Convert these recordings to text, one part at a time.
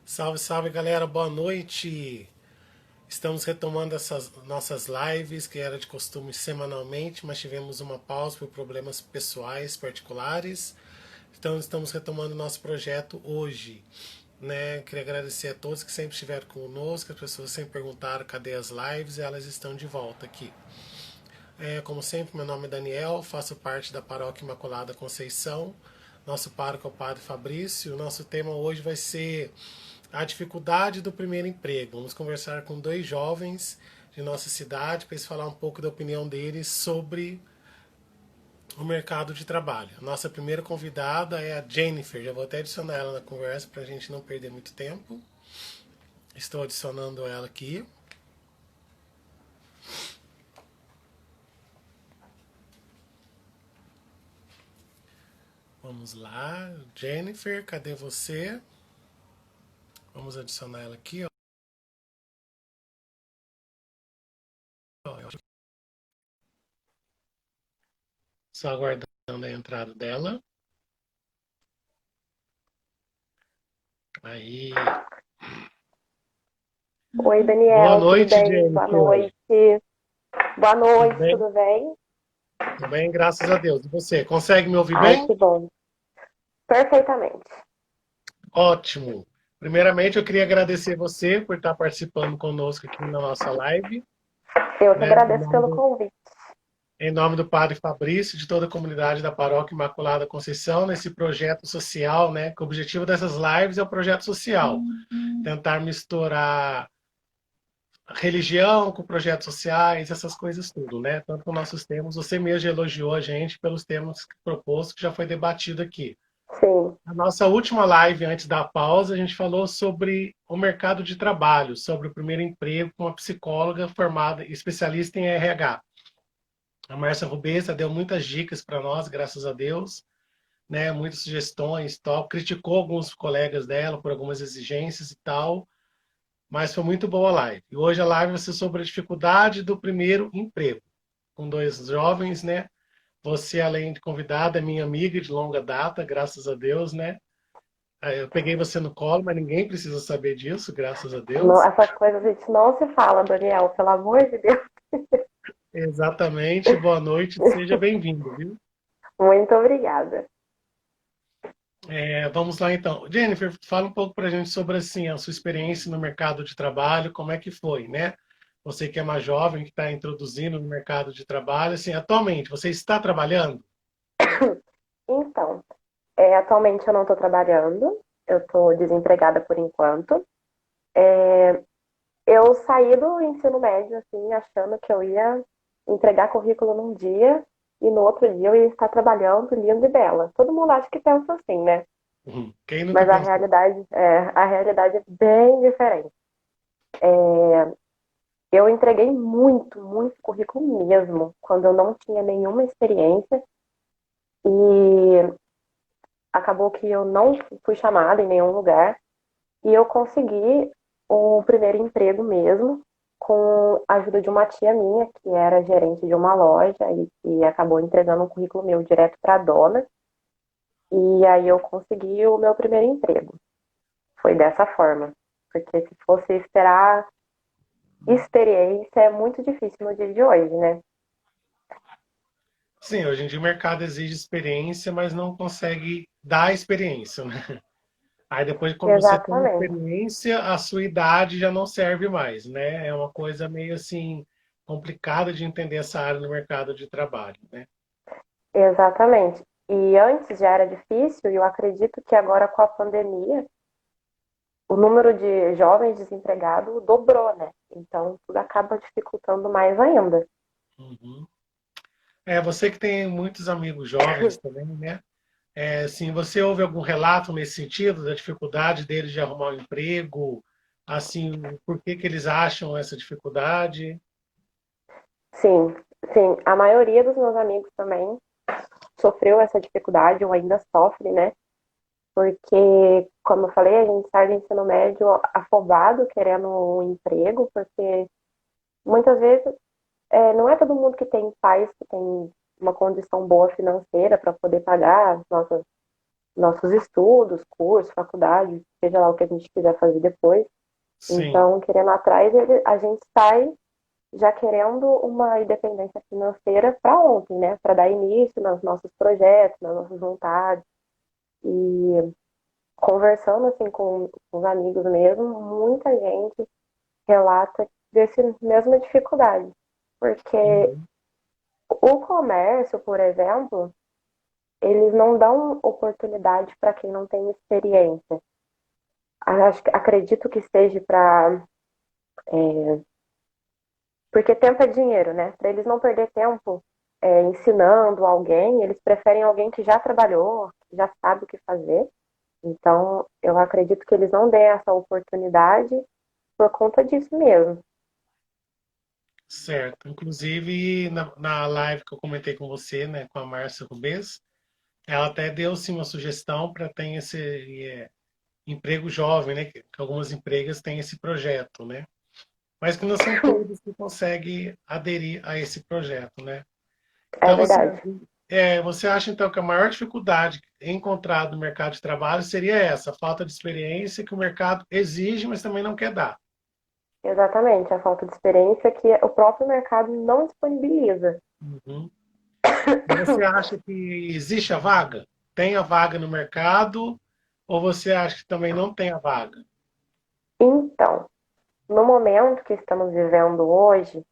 Salve, salve galera, boa noite. Estamos retomando essas nossas lives, que era de costume semanalmente, mas tivemos uma pausa por problemas pessoais particulares. Então estamos retomando nosso projeto hoje. Né? Queria agradecer a todos que sempre estiveram conosco, as pessoas sempre perguntaram cadê as lives e elas estão de volta aqui. Como sempre, meu nome é Daniel, faço parte da Paróquia Imaculada Conceição. Nosso pároco é o Padre Fabrício. O nosso tema hoje vai ser a dificuldade do primeiro emprego. Vamos conversar com dois jovens de nossa cidade para eles falar um pouco da opinião deles sobre o mercado de trabalho. A nossa primeira convidada é a Jennifer. Já vou até adicionar ela na conversa para a gente não perder muito tempo. Estou adicionando ela aqui. Vamos lá, Jennifer, cadê você? Vamos adicionar ela aqui, ó. Só aguardando a entrada dela. Aí. Oi, Boa Daniel, tudo noite, bem? Boa Jennifer. noite. Boa Tudo noite, bem? tudo bem? Tudo bem, graças a Deus. E você, consegue me ouvir Ai, bem? que bom. Perfeitamente. Ótimo. Primeiramente, eu queria agradecer você por estar participando conosco aqui na nossa live, Eu que né? agradeço pelo convite. Em nome do Padre Fabrício, de toda a comunidade da Paróquia Imaculada Conceição, nesse projeto social, né? Que o objetivo dessas lives é o projeto social. Tentar misturar religião com projetos sociais, essas coisas tudo, né? Tanto com nossos temas, você mesmo elogiou a gente pelos temas que propôs, que já foi debatido aqui. Sim, Na nossa última live, antes da pausa, a gente falou sobre o mercado de trabalho, sobre o primeiro emprego com uma psicóloga formada, especialista em RH. A Márcia Rubessa deu muitas dicas para nós, graças a Deus, né? Muitas sugestões, tal. Criticou alguns colegas dela por algumas exigências e tal, mas foi muito boa a live. E hoje a live vai ser sobre a dificuldade do primeiro emprego, com dois jovens, né? Você, além de convidada, é minha amiga de longa data, graças a Deus, né? Eu peguei você no colo, mas ninguém precisa saber disso, graças a Deus. essas coisas a gente não se fala, Daniel, pelo amor de Deus. Exatamente. Boa noite, seja bem-vindo, viu? Muito obrigada. Vamos lá então. Jennifer, fala um pouco para a gente sobre assim, a sua experiência no mercado de trabalho, como é que foi, né? Você que é mais jovem, que está introduzindo no mercado de trabalho, assim, atualmente, você está trabalhando? Então, atualmente eu não estou trabalhando, eu estou desempregada por enquanto. Eu saí do ensino médio, assim, achando que eu ia entregar currículo num dia e no outro dia eu ia estar trabalhando lindo e bela. Todo mundo acha que pensa assim, né? Uhum. Quem nunca Mas a pensou? realidade é bem diferente. Eu entreguei muito, muito currículo mesmo, quando eu não tinha nenhuma experiência e acabou que eu não fui chamada em nenhum lugar e eu consegui o primeiro emprego mesmo com a ajuda de uma tia minha, que era gerente de uma loja e que acabou entregando um currículo meu direto para a dona e aí eu consegui o meu primeiro emprego. Foi dessa forma, porque se fosse esperar experiência é muito difícil no dia de hoje, né? Sim, hoje em dia o mercado exige experiência, mas não consegue dar experiência, né? Aí depois, quando você tem Exatamente, experiência, a sua idade já não serve mais, né? É uma coisa meio assim complicada de entender essa área no mercado de trabalho, né? exatamente. E antes já era difícil, e eu acredito que agora com a pandemia, o número de jovens desempregados dobrou, né? Então tudo acaba dificultando mais ainda. Uhum. Você que tem muitos amigos jovens também, né? Assim, você ouve algum relato nesse sentido da dificuldade deles de arrumar um emprego? Assim, por que que eles acham essa dificuldade? Sim, sim. A maioria dos meus amigos também sofreu essa dificuldade, ou ainda sofre, né? Porque, como eu falei, a gente sai do ensino médio afobado, querendo um emprego, porque muitas vezes não é todo mundo que tem pais que tem uma condição boa financeira para poder pagar as nossas nossos estudos, curso, faculdade, seja lá o que a gente quiser fazer depois. Sim. Então, querendo atrás, a gente sai já querendo uma independência financeira para ontem, né? Para dar início nos nossos projetos, nas nossas vontades. E conversando assim com os amigos mesmo, muita gente relata dessa mesma dificuldade. Porque Uhum. o comércio, por exemplo, eles não dão oportunidade para quem não tem experiência. Acredito que seja para. Porque tempo é dinheiro, né? Para eles não perder tempo ensinando alguém, eles preferem alguém que já trabalhou, que já sabe o que fazer. Então, eu acredito que eles não deem essa oportunidade por conta disso mesmo. Certo. Inclusive, na live que eu comentei com você, né, com a Márcia Rubens, ela até deu sim uma sugestão para ter esse emprego jovem, né? Que algumas empresas têm esse projeto, né? Mas que não são todos que conseguem aderir a esse projeto, né? É Então verdade. você acha então que a maior dificuldade encontrada no mercado de trabalho seria essa, a falta de experiência que o mercado exige, mas também não quer dar. Exatamente, a falta de experiência que o próprio mercado não disponibiliza. Uhum. Você acha que existe a vaga? Tem a vaga no mercado? Ou você acha que também não tem a vaga? Então, no momento que estamos vivendo hoje,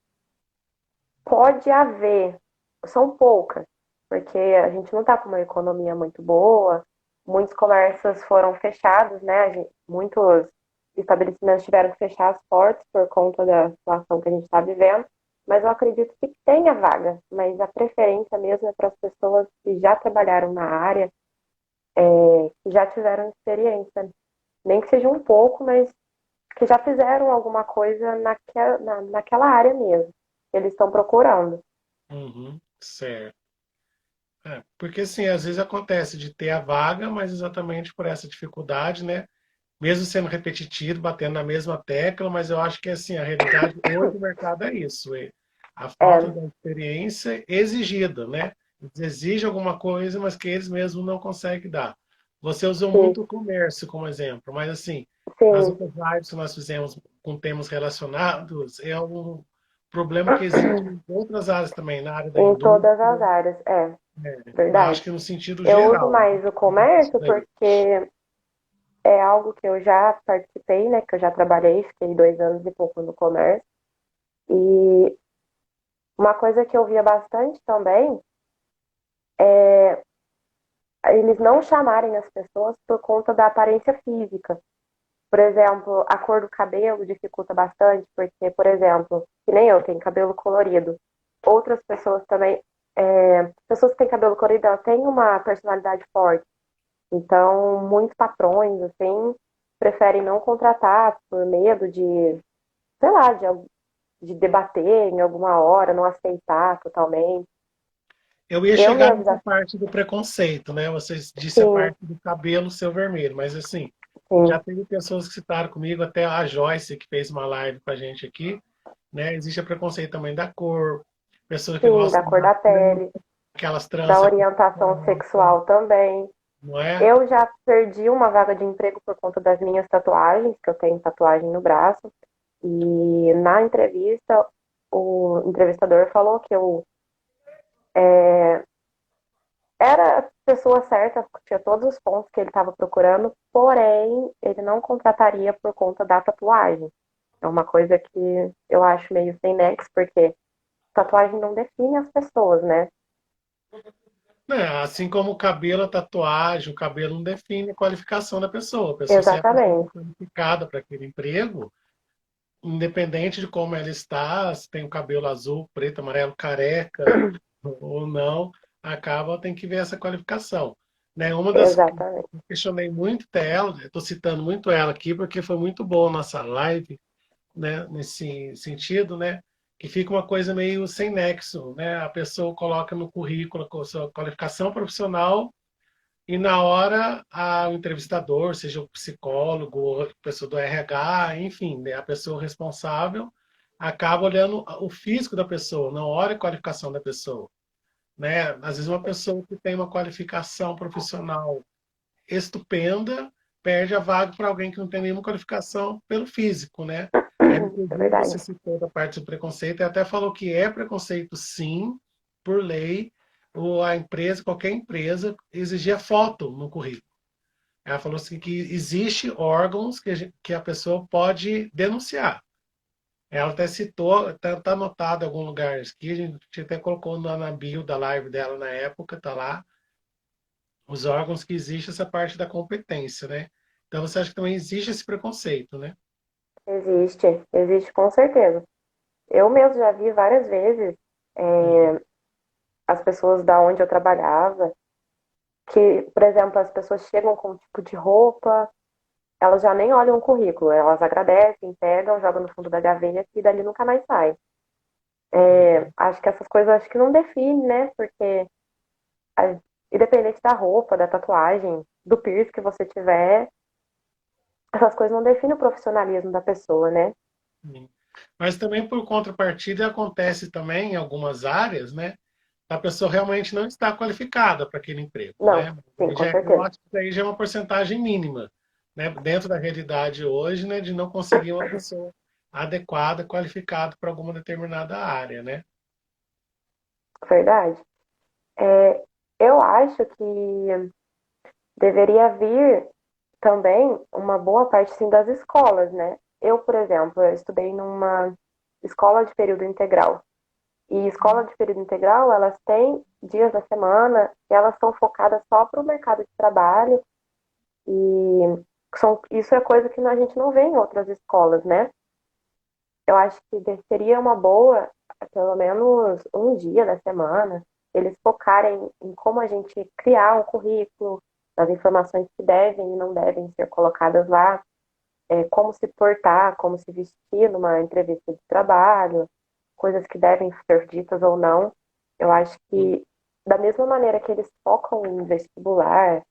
pode haver, são poucas, porque a gente não está com uma economia muito boa, muitos comércios foram fechados, né? Muitos estabelecimentos tiveram que fechar as portas por conta da situação que a gente está vivendo, mas eu acredito que tenha vaga, mas a preferência mesmo é para as pessoas que já trabalharam na área, que já tiveram experiência, nem que seja um pouco, mas que já fizeram alguma coisa naquela área mesmo, que eles estão procurando. Uhum, certo. Porque assim, às vezes acontece de ter a vaga, mas exatamente por essa dificuldade, né? Mesmo sendo repetitivo, batendo na mesma tecla, mas eu acho que assim, a realidade hoje do mercado é isso, a falta É, da experiência exigida, né? Eles exigem alguma coisa, mas que eles mesmos não conseguem dar. Você usou sim, muito o comércio como exemplo, mas assim, nas sim, outras lives que nós fizemos com temas relacionados, é um problema que existe em outras áreas também, na área da em todas as indústria, áreas, é mas verdade. acho que no sentido Eu uso geral, mais o isso comércio daí. porque é algo que eu já participei, né? Que eu já trabalhei, fiquei 2 anos e pouco no comércio. E uma coisa que eu via bastante também é eles não chamarem as pessoas por conta da aparência física. Por exemplo, a cor do cabelo dificulta bastante, porque, por exemplo, que nem eu tenho cabelo colorido. Outras pessoas também, pessoas que têm cabelo colorido, elas têm uma personalidade forte. Então, muitos patrões, assim, preferem não contratar por medo de, sei lá, de debater em alguma hora, não aceitar totalmente. Eu ia Eu chegar mesmo nessa já, parte do preconceito, né? Você disse a sim, parte do cabelo ser vermelho, mas assim, já sim, teve pessoas que citaram comigo, até a Joyce, que fez uma live com a gente aqui, né? Existe o preconceito também da cor, pessoa que sim, da gosta cor de da pele, aquelas da tranças, orientação sexual também. não é? Eu já perdi uma vaga de emprego por conta das minhas tatuagens, que eu tenho tatuagem no braço. E na entrevista, o entrevistador falou que eu era a pessoa certa, tinha todos os pontos que ele estava procurando, porém, ele não contrataria por conta da tatuagem. É uma coisa que eu acho meio sem nexo, porque tatuagem não define as pessoas, né? É, assim como o cabelo, a tatuagem, o cabelo não define a qualificação da pessoa. A pessoa, se é a pessoa Exatamente. qualificada para aquele emprego, independente de como ela está, se tem o cabelo azul, preto, amarelo, careca ou não, acaba tem que ver essa qualificação. Né? Uma das que Exatamente. eu questionei muito ela, estou citando muito ela aqui porque foi muito boa a nossa live, né? Nesse sentido, né? Que fica uma coisa meio sem nexo, né? A pessoa coloca no currículo a sua qualificação profissional e na hora, o entrevistador, seja o psicólogo, ou a pessoa do RH, enfim, né, a pessoa responsável, acaba olhando o físico da pessoa, não olha a qualificação da pessoa. Né? Às vezes uma pessoa que tem uma qualificação profissional estupenda, perde a vaga para alguém que não tem nenhuma qualificação pelo físico, né? Aí, É inclusive, verdade. você citou da parte do preconceito, e até falou que é preconceito, sim, por lei, ou a empresa, qualquer empresa, exigia foto no currículo. Ela falou assim que existe órgãos que a pessoa pode denunciar. Ela até citou, até tá anotado em algum lugar aqui, a gente até colocou na bio da live dela na época, tá lá, os órgãos que existe essa parte da competência, né? Então você acha que também existe esse preconceito, né? Existe com certeza. Eu mesmo já vi várias vezes Uhum. as pessoas da onde eu trabalhava, que, por exemplo, as pessoas chegam com um tipo de roupa, elas já nem olham o currículo, elas agradecem, pegam, jogam no fundo da gaveta e dali nunca mais sai. Acho que essas coisas acho que não define, né? Porque a- independente da roupa, da tatuagem, do piercing que você tiver, essas coisas não definem o profissionalismo da pessoa, né? Sim. Mas também por contrapartida acontece também em algumas áreas, né? A pessoa realmente não está qualificada para aquele emprego, Não, né? sim, Já com é, eu certeza. acho que isso aí já é uma porcentagem mínima, né? Dentro da realidade hoje, né? De não conseguir uma pessoa adequada, qualificada para alguma determinada área, né? Verdade. É, eu acho que deveria vir também uma boa parte sim das escolas, né? Eu, por exemplo, eu estudei numa escola de período integral. E escola de período integral, elas têm dias da semana e elas são focadas só para o mercado de trabalho e isso é coisa que a gente não vê em outras escolas, né? Eu acho que seria uma boa, pelo menos um dia da semana, eles focarem em como a gente criar um currículo, as informações que devem e não devem ser colocadas lá, como se portar, como se vestir numa entrevista de trabalho, coisas que devem ser ditas ou não. Eu acho Sim. que, da mesma maneira que eles focam em vestibular,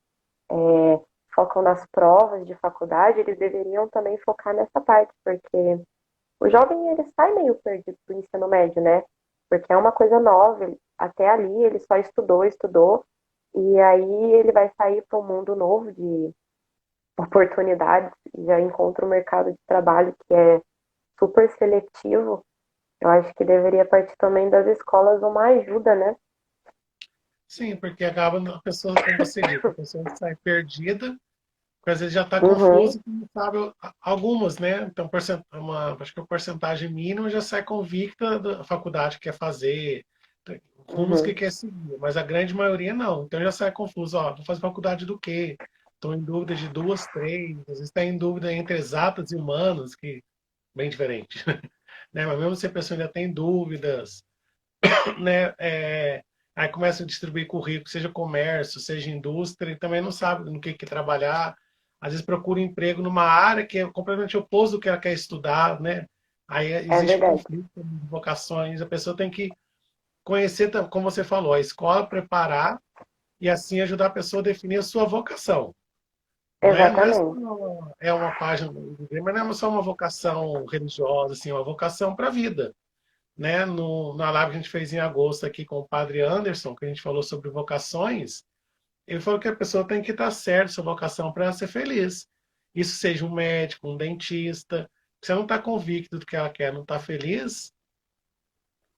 focam nas provas de faculdade, eles deveriam também focar nessa parte, porque o jovem ele sai meio perdido do ensino médio, né? Porque é uma coisa nova, até ali ele só estudou, estudou, e aí ele vai sair para um mundo novo de oportunidades, e já encontra um mercado de trabalho que é super seletivo. Eu acho que deveria partir também das escolas uma ajuda, né? Sim, porque acaba a pessoa, como você disse, a pessoa sai perdida, porque às vezes já está Uhum, confuso, não sabe algumas, né? Então, acho que a porcentagem mínima já sai convicta da faculdade que quer fazer, rumos que uhum. quer seguir, mas a grande maioria não. Então já sai confuso, ó, vou fazer faculdade do quê? Estou em dúvida de duas, três, às vezes está em dúvida entre exatas e humanas, que bem diferente, né? Mas mesmo se a pessoa ainda tem dúvidas, né? Aí começa a distribuir currículo, seja comércio, seja indústria, e também não sabe no que trabalhar. Às vezes procura um emprego numa área que é completamente oposto do que ela quer estudar, né? Aí É existe verdade. conflito de vocações. A pessoa tem que conhecer, como você falou, a escola, preparar e assim ajudar a pessoa a definir a sua vocação. Não é só Exatamente. uma página, mas não é só uma vocação religiosa, assim, é uma vocação para a vida, né? Na live que a gente fez em agosto aqui com o Padre Anderson, que a gente falou sobre vocações, ele falou que a pessoa tem que estar certa sua vocação para ser feliz. Isso seja um médico, um dentista. Se ela não está convicta do que ela quer, não está feliz,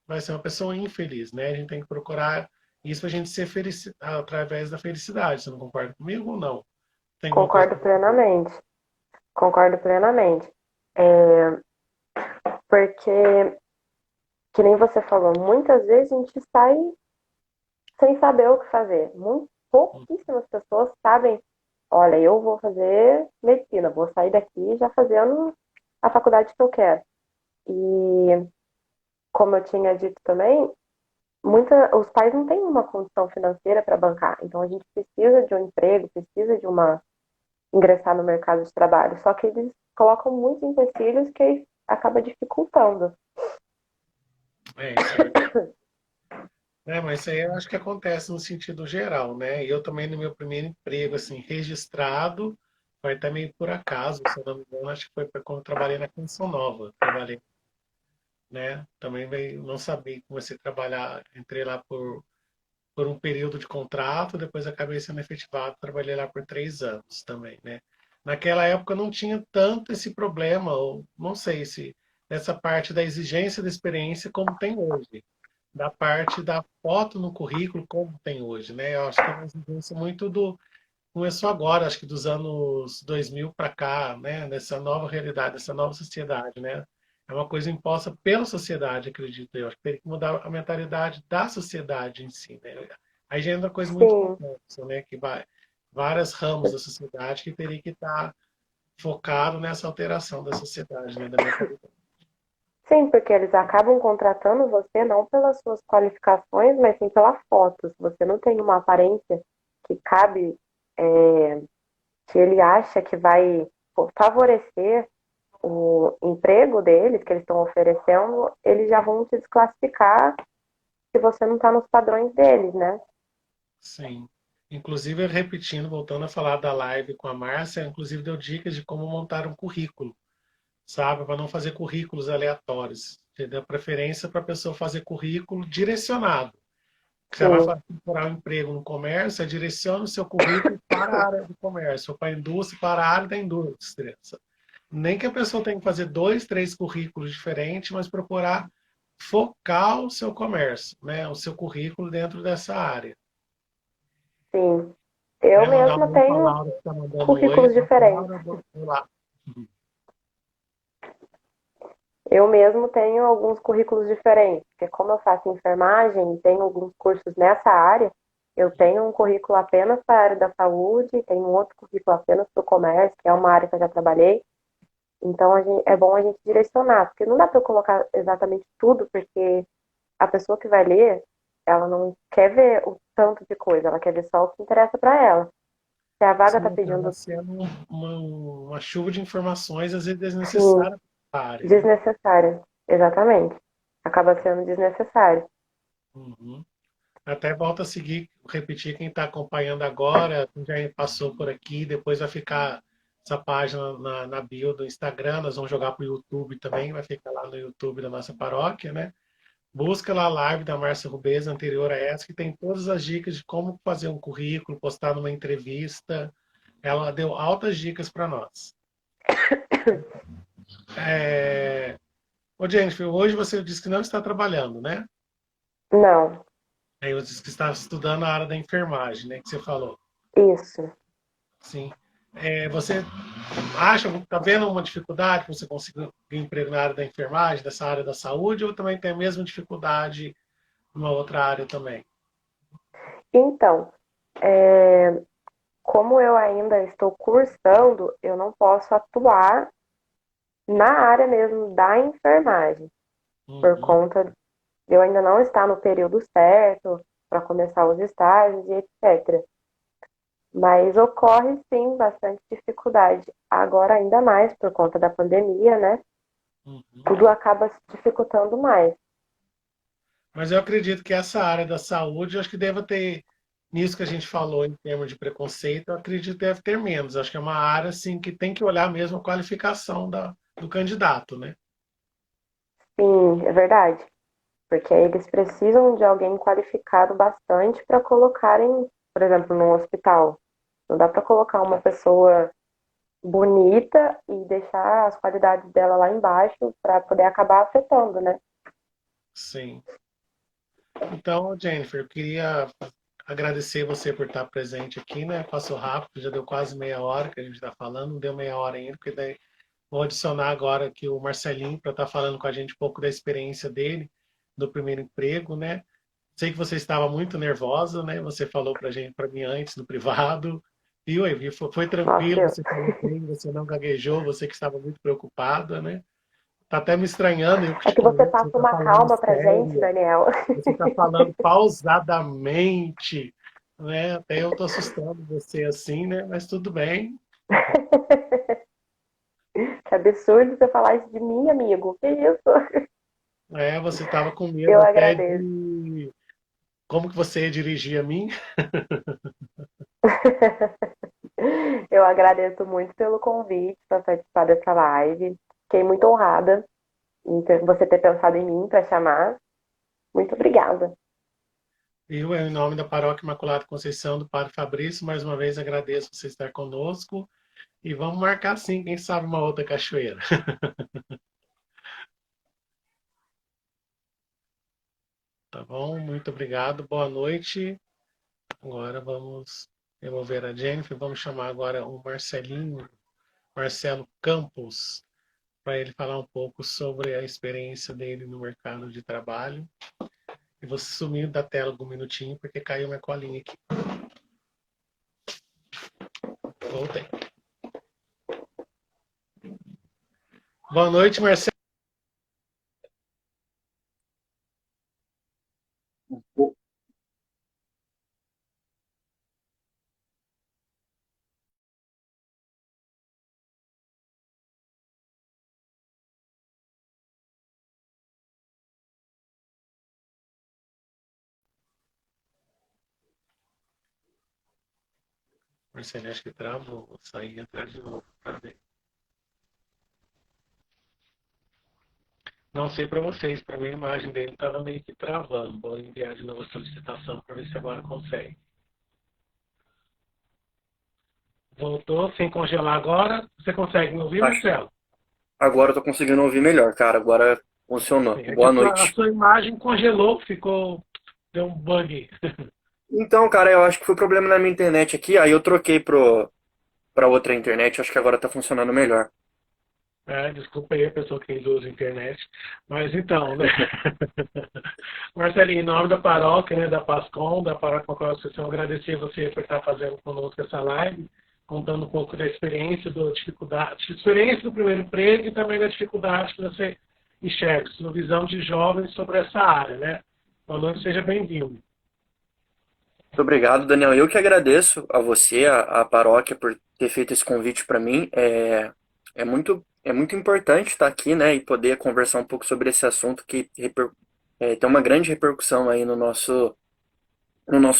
vai ser uma pessoa infeliz, né? A gente tem que procurar isso para a gente ser feliz através da felicidade. Você não concorda comigo ou não? Tem alguma coisa Concordo para você? plenamente. Concordo plenamente. É, porque, que nem você falou, muitas vezes a gente sai sem saber o que fazer. Pouquíssimas pessoas sabem, olha, eu vou fazer medicina, vou sair daqui já fazendo a faculdade que eu quero. E como eu tinha dito também, os pais não têm uma condição financeira para bancar. Então a gente precisa de um emprego, precisa de uma ingressar no mercado de trabalho. Só que eles colocam muitos empecilhos que acaba dificultando. Isso é verdade. Mas isso aí eu acho que acontece no sentido geral, né? Eu também no meu primeiro emprego, assim, registrado, foi até meio por acaso, se eu não me engano, acho que foi quando eu trabalhei na Canção Nova. Trabalhei, né? Também veio, não sabia, comecei a trabalhar, entrei lá por um período de contrato, depois acabei sendo efetivado, trabalhei lá por 3 anos também, né? Naquela época não tinha tanto esse problema, ou não sei se nessa parte da exigência da experiência como tem hoje, da parte da foto no currículo como tem hoje, né? Eu acho que é uma exigência muito do começou agora, acho que dos anos 2000 para cá, né? Nessa nova realidade, nessa nova sociedade, né? É uma coisa imposta pela sociedade, acredito eu. Acho que teria que mudar a mentalidade da sociedade em si, né? Aí já entra uma coisa muito Sim, complexa, né? Que vai vários ramos da sociedade que teria que estar focado nessa alteração da sociedade, né? Da mentalidade. sim, porque eles acabam contratando você não pelas suas qualificações, mas sim pela foto. Se você não tem uma aparência que cabe, é, que ele acha que vai favorecer o emprego deles, que eles estão oferecendo, eles já vão te desclassificar se você não está nos padrões deles, né? Sim. Inclusive, repetindo, voltando a falar da live com a Márcia, inclusive deu dicas de como montar um currículo, sabe? Para não fazer currículos aleatórios. Você dá preferência para a pessoa fazer currículo direcionado. Você vai Sim, procurar um emprego no comércio, você direciona o seu currículo para a área do comércio, ou para a indústria, para a área da indústria. Nem que a pessoa tenha que fazer dois, três currículos diferentes, mas procurar focar o seu comércio, né? O seu currículo dentro dessa área. sim. Eu Né? Mandar mesma um oi para a tenho Laura que está mandando um oi. currículos diferentes. Laura, lá. Eu mesmo tenho alguns currículos diferentes, porque como eu faço enfermagem e tenho alguns cursos nessa área, eu tenho um currículo apenas para a área da saúde, tenho um outro currículo apenas para o comércio, que é uma área que eu já trabalhei. Então é bom a gente direcionar, porque não dá para eu colocar exatamente tudo, porque a pessoa que vai ler, ela não quer ver o tanto de coisa, ela quer ver só o que interessa para ela. Se a vaga está Sim, acaba pedindo, sendo uma chuva de informações, às vezes sim, desnecessária para a área, né? desnecessária. Exatamente. Acaba sendo desnecessário. Uhum. Até volta a seguir, repetir quem está acompanhando agora, quem já passou por aqui, depois vai ficar essa página na bio do Instagram, nós vamos jogar para o YouTube também, vai ficar lá no YouTube da nossa paróquia, né? Busca lá a live da Márcia Rubez, anterior a essa, que tem todas as dicas de como fazer um currículo, postar numa entrevista. Ela deu altas dicas para nós. É... Ô, Jennifer, hoje você disse que não está trabalhando, né? Não, Aí você disse que está estudando a área da enfermagem, né? Que você falou. isso. Sim. Você acha, está vendo uma dificuldade para você conseguir um emprego na área da enfermagem, dessa área da saúde, ou também tem a mesma dificuldade numa outra área também? Então, é, como eu ainda estou cursando, eu não posso atuar na área mesmo da enfermagem, por Uhum. conta de eu ainda não estar no período certo para começar os estágios e etc. Mas ocorre sim bastante dificuldade. Agora, ainda mais por conta da pandemia, né? Uhum. Tudo acaba se dificultando mais. Mas eu acredito que essa área da saúde, eu acho que deve ter, nisso que a gente falou em termos de preconceito, eu acredito que deve ter menos. Acho que é uma área assim que tem que olhar mesmo a qualificação do candidato, né? Sim, é verdade. Porque aí eles precisam de alguém qualificado bastante para colocarem, por exemplo, num hospital. Não dá para colocar uma pessoa bonita e deixar as qualidades dela lá embaixo para poder acabar afetando, né? Sim. Então, Jennifer, eu queria agradecer você por estar presente aqui, né? Passou rápido, já deu quase meia hora que a gente está falando, não deu meia hora ainda, porque daí vou adicionar agora aqui o Marcelinho para estar falando com a gente um pouco da experiência dele, do primeiro emprego, né? Sei que você estava muito nervosa, né? Você falou para gente, para mim antes, no privado. Viu, Evi? Foi Nossa, tranquilo, você falou bem, você não gaguejou, você que estava muito preocupada, né? Tá até me estranhando eu é que você criticando, você passa está uma falando calma pra gente, séria, Daniel. você está falando pausadamente, né? Até eu tô assustando você assim, né? Mas tudo bem. Que absurdo você falar isso de mim, amigo. Que isso? Você estava com Eu medo até agradeço. de como que você ia dirigir a mim. Eu agradeço muito pelo convite para participar dessa live. Fiquei muito honrada em você ter pensado em mim para chamar. Muito obrigada. Eu, em nome da Paróquia Imaculada Conceição do Padre Fabrício, mais uma vez agradeço você estar conosco e vamos marcar sim, quem sabe uma outra cachoeira. Tá bom? Muito obrigado, boa noite. Agora vamos remover a Jennifer, vamos chamar agora o Marcelinho, Marcelo Campos, para ele falar um pouco sobre a experiência dele no mercado de trabalho. E você sumiu da tela algum minutinho porque caiu minha colinha aqui. Voltei. Boa noite, Marcelo. Marcelo, acho que travou. Vou sair atrás de novo para ver. Não sei para vocês, para mim a imagem dele estava meio que travando. Vou enviar de novo a solicitação para ver se agora consegue. Voltou sem congelar agora. Você consegue me ouvir, Acho. Marcelo? Agora eu tô conseguindo ouvir melhor, cara. Agora funcionou. Sim, é que Boa a noite. sua imagem congelou, ficou. Deu um bug. Então, cara, eu acho que foi problema na minha internet aqui, aí eu troquei pra outra internet, acho que agora tá funcionando melhor. É, desculpa aí a pessoa que usa a internet. Mas então, né? Marcelinho, em nome da paróquia, né, da PASCOM, da Paróquia Imaculada Conceição, agradecer você por estar fazendo conosco essa live, contando um pouco da experiência, da dificuldade, experiência do primeiro emprego e também da dificuldade que você enxerga, sua visão de jovens sobre essa área, né? Boa noite, seja bem-vindo. Muito obrigado, Daniel. Eu que agradeço a você, a paróquia, por ter feito esse convite para mim. É muito importante estar aqui, né, e poder conversar um pouco sobre esse assunto que tem uma grande repercussão aí no nosso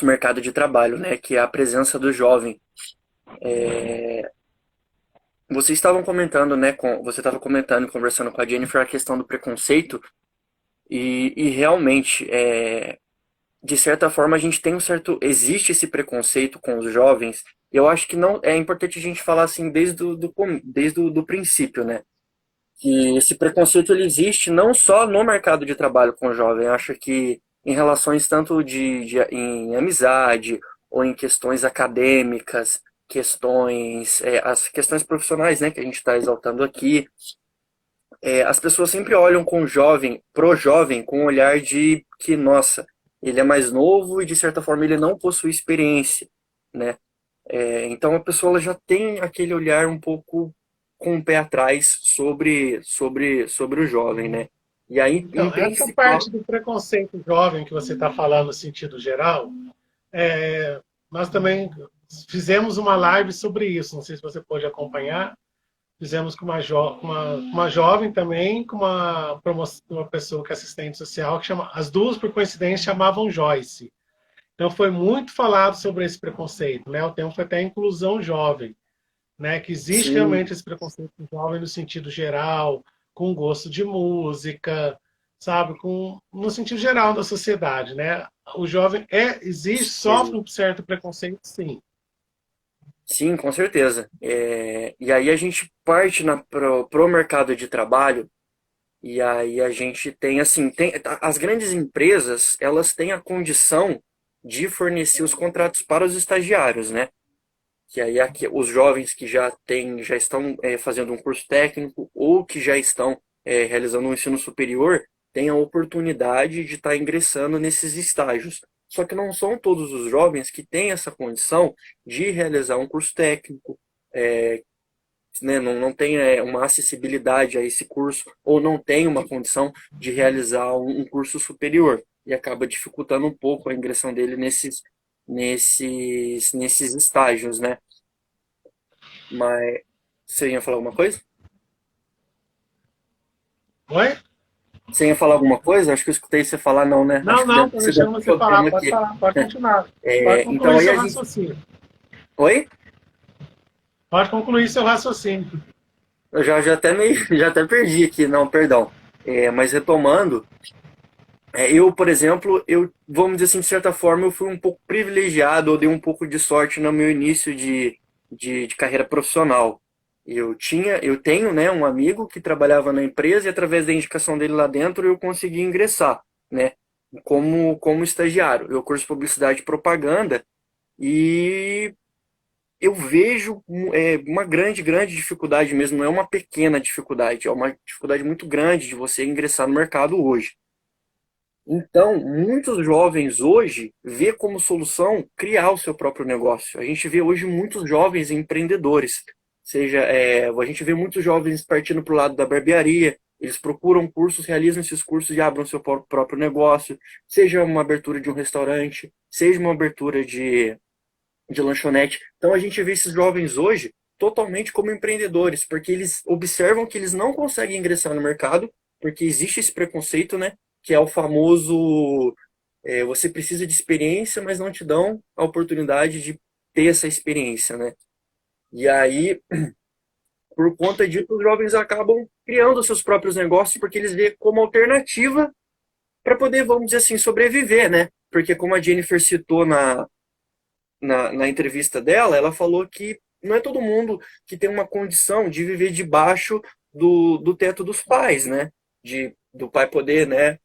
mercado de trabalho, né, que é a presença do jovem. Vocês estavam comentando, né, você estava comentando, conversando com a Jennifer, a questão do preconceito, e realmente, de certa forma, a gente tem existe esse preconceito com os jovens. Eu acho que não é importante a gente falar assim desde o princípio, né? Que esse preconceito ele existe não só no mercado de trabalho com o jovem. Eu acho que em relações tanto em amizade ou em questões acadêmicas, as questões profissionais, né, que a gente está exaltando aqui, as pessoas sempre olham pro jovem, com um olhar de que, nossa, ele é mais novo e de certa forma ele não possui experiência, né? Então a pessoa ela já tem aquele olhar um pouco com o pé atrás sobre o jovem, né? E aí, em Então, essa principal, parte do preconceito jovem que você está falando no sentido geral, nós também fizemos uma live sobre isso. Não sei se você pode acompanhar. Fizemos com uma jovem também, com uma pessoa que é assistente social, que chama, as duas, por coincidência, chamavam Joyce. Então foi muito falado sobre esse preconceito, né? O tema foi até inclusão jovem, né? Que existe sim, realmente esse preconceito jovem no sentido geral, com gosto de música, sabe? No sentido geral da sociedade, né? O jovem existe, sofre existe. um certo preconceito, sim. Sim, com certeza. E aí a gente parte pro mercado de trabalho. E aí a gente tem assim, as grandes empresas, elas têm a condição de fornecer os contratos para os estagiários, né? Que aí aqui, os jovens que já estão fazendo um curso técnico ou que já estão realizando um ensino superior têm a oportunidade de estar ingressando nesses estágios. Só que não são todos os jovens que têm essa condição de realizar um curso técnico, é, né, não tem uma acessibilidade a esse curso ou não tem uma condição de realizar um curso superior e acaba dificultando um pouco a ingressão dele nesses estágios, né? Mas você ia falar alguma coisa? Oi? Você ia falar alguma coisa? Acho que eu escutei você falar não, né? Acho Não, que não, deve, estou você deve deixando ter você falar. problema Pode aqui. falar, pode continuar. Pode Então concluir aí seu a gente. raciocínio. Oi? Pode concluir seu raciocínio. Eu já até perdi aqui, não, perdão. Mas retomando, Eu, por exemplo, vamos dizer assim, de certa forma, eu fui um pouco privilegiado, ou dei um pouco de sorte no meu início de carreira profissional. Eu tenho, né, um amigo que trabalhava na empresa e através da indicação dele lá dentro eu consegui ingressar, né, como estagiário. Eu curso publicidade e propaganda e eu vejo uma grande dificuldade mesmo, não é uma pequena dificuldade, é uma dificuldade muito grande de você ingressar no mercado hoje. Então, muitos jovens hoje vê como solução criar o seu próprio negócio. A gente vê hoje muitos jovens empreendedores. A gente vê muitos jovens partindo para o lado da barbearia. Eles procuram cursos, realizam esses cursos e abrem o seu próprio negócio. Seja uma abertura de um restaurante, seja uma abertura de lanchonete. Então, a gente vê esses jovens hoje totalmente como empreendedores, porque eles observam que eles não conseguem ingressar no mercado, porque existe esse preconceito, né? Que é o famoso você precisa de experiência, mas não te dão a oportunidade de ter essa experiência, né? E aí, por conta disso, os jovens acabam criando seus próprios negócios porque eles veem como alternativa para poder, vamos dizer assim, sobreviver, né? Porque como a Jennifer citou na entrevista dela, ela falou que não é todo mundo que tem uma condição de viver debaixo do teto dos pais, né? Do pai poder, né,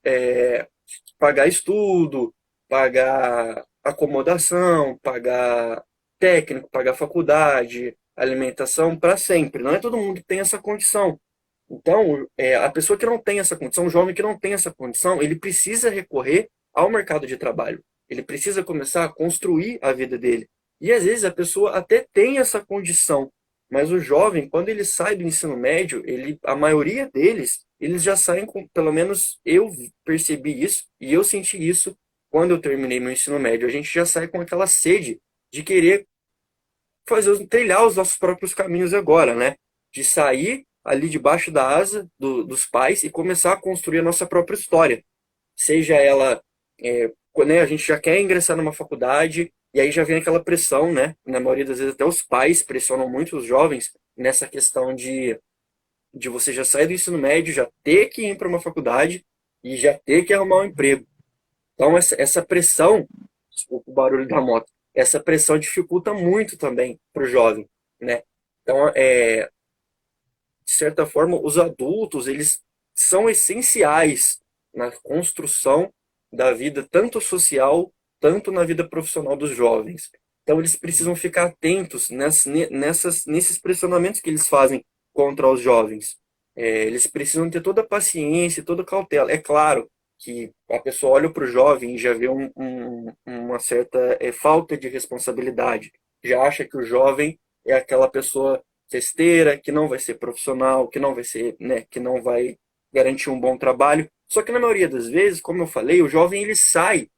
pagar estudo, pagar acomodação, pagar técnico, pagar faculdade, alimentação para sempre. Não é todo mundo que tem essa condição. Então, a pessoa que não tem essa condição, o jovem que não tem essa condição, ele precisa recorrer ao mercado de trabalho. Ele precisa começar a construir a vida dele. E às vezes a pessoa até tem essa condição, mas o jovem, quando ele sai do ensino médio, a maioria deles, eles já saem com, pelo menos eu percebi isso e eu senti isso quando eu terminei meu ensino médio. A gente já sai com aquela sede de querer trilhar os nossos próprios caminhos agora, né? De sair ali debaixo da asa dos pais e começar a construir a nossa própria história. Seja ela, né, a gente já quer ingressar numa faculdade e aí já vem aquela pressão, né? Na maioria das vezes até os pais pressionam muito os jovens nessa questão de você já sair do ensino médio, já ter que ir para uma faculdade e já ter que arrumar um emprego. Então essa pressão, desculpa o barulho da moto, essa pressão dificulta muito também para o jovem, né? Então, de certa forma, os adultos, eles são essenciais na construção da vida, tanto social, tanto na vida profissional dos jovens. Então, eles precisam ficar atentos nesses pressionamentos que eles fazem contra os jovens. Eles precisam ter toda a paciência, toda a cautela. É claro que a pessoa olha para o jovem e já vê uma certa falta de responsabilidade. Já acha que o jovem é aquela pessoa festeira, que não vai ser profissional, que não vai ser, né, que não vai garantir um bom trabalho. Só que na maioria das vezes, como eu falei, o jovem ele sai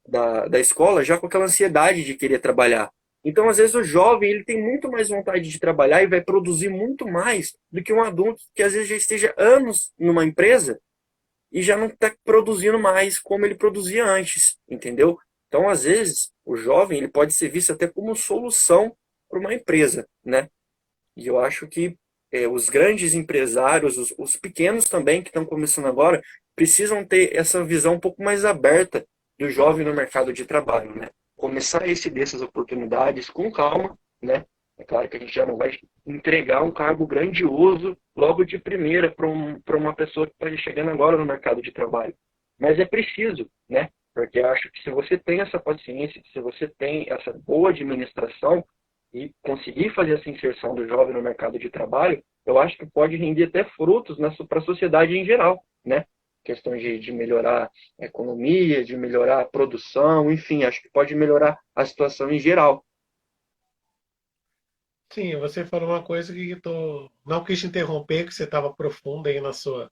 da escola já com aquela ansiedade de querer trabalhar. Então, às vezes, o jovem ele tem muito mais vontade de trabalhar e vai produzir muito mais do que um adulto que às vezes já esteja anos numa empresa e já não está produzindo mais como ele produzia antes, entendeu? Então, às vezes, o jovem ele pode ser visto até como solução para uma empresa, né? E eu acho que os grandes empresários, os pequenos também que estão começando agora, precisam ter essa visão um pouco mais aberta do jovem no mercado de trabalho, né? Começar a exceder essas oportunidades com calma, né? É claro que a gente já não vai entregar um cargo grandioso logo de primeira para uma pessoa que está chegando agora no mercado de trabalho. Mas é preciso, né? Porque eu acho que se você tem essa paciência, se você tem essa boa administração, e conseguir fazer essa inserção do jovem no mercado de trabalho, eu acho que pode render até frutos para a sociedade em geral, né? Questão de melhorar a economia, de melhorar a produção, enfim, acho que pode melhorar a situação em geral. Sim, você falou uma coisa que eu não quis te interromper, que você estava profundo aí na sua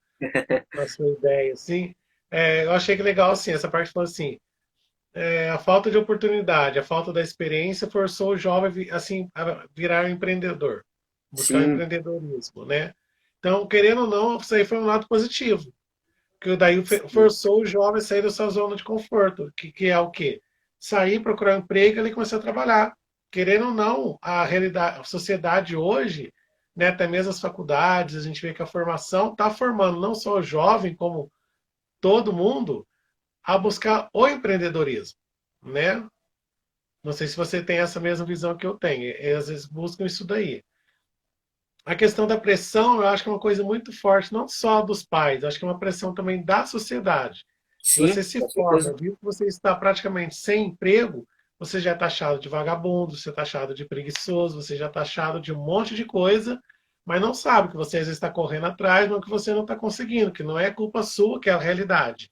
ideia, assim. Eu achei que legal, assim, essa parte falou assim, a falta de oportunidade, a falta da experiência forçou o jovem, assim, a virar um empreendedor, buscar o Sim, empreendedorismo, né? Então, querendo ou não, isso aí foi um lado positivo, que daí forçou o jovem a sair da sua zona de conforto, que é o quê? Sair, procurar um emprego e ali começar a trabalhar. Querendo ou não, a realidade, a sociedade hoje, né, até mesmo as faculdades, a gente vê que a formação está formando não só o jovem, como todo mundo, a buscar o empreendedorismo, né? Não sei se você tem essa mesma visão que eu tenho. Às vezes buscam isso daí. A questão da pressão, eu acho que é uma coisa muito forte, não só dos pais, acho que é uma pressão também da sociedade. Se você Sim, se com forma, certeza. viu que você está praticamente sem emprego, você já é taxado de vagabundo, você é taxado de preguiçoso, você já é taxado de um monte de coisa, mas não sabe que você às vezes está correndo atrás, mas que você não está conseguindo, que não é culpa sua, que é a realidade,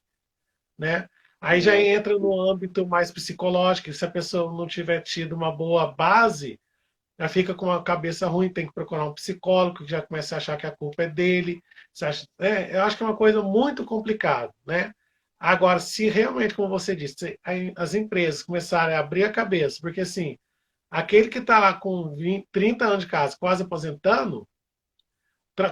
né? Aí já É, entra no âmbito mais psicológico, se a pessoa não tiver tido uma boa base, já fica com a cabeça ruim, tem que procurar um psicólogo, que já começa a achar que a culpa é dele. Eu acho que é uma coisa muito complicada, né? Agora, se realmente, como você disse, as empresas começarem a abrir a cabeça, porque assim, aquele que está lá com 20, 30 anos de casa, quase aposentando,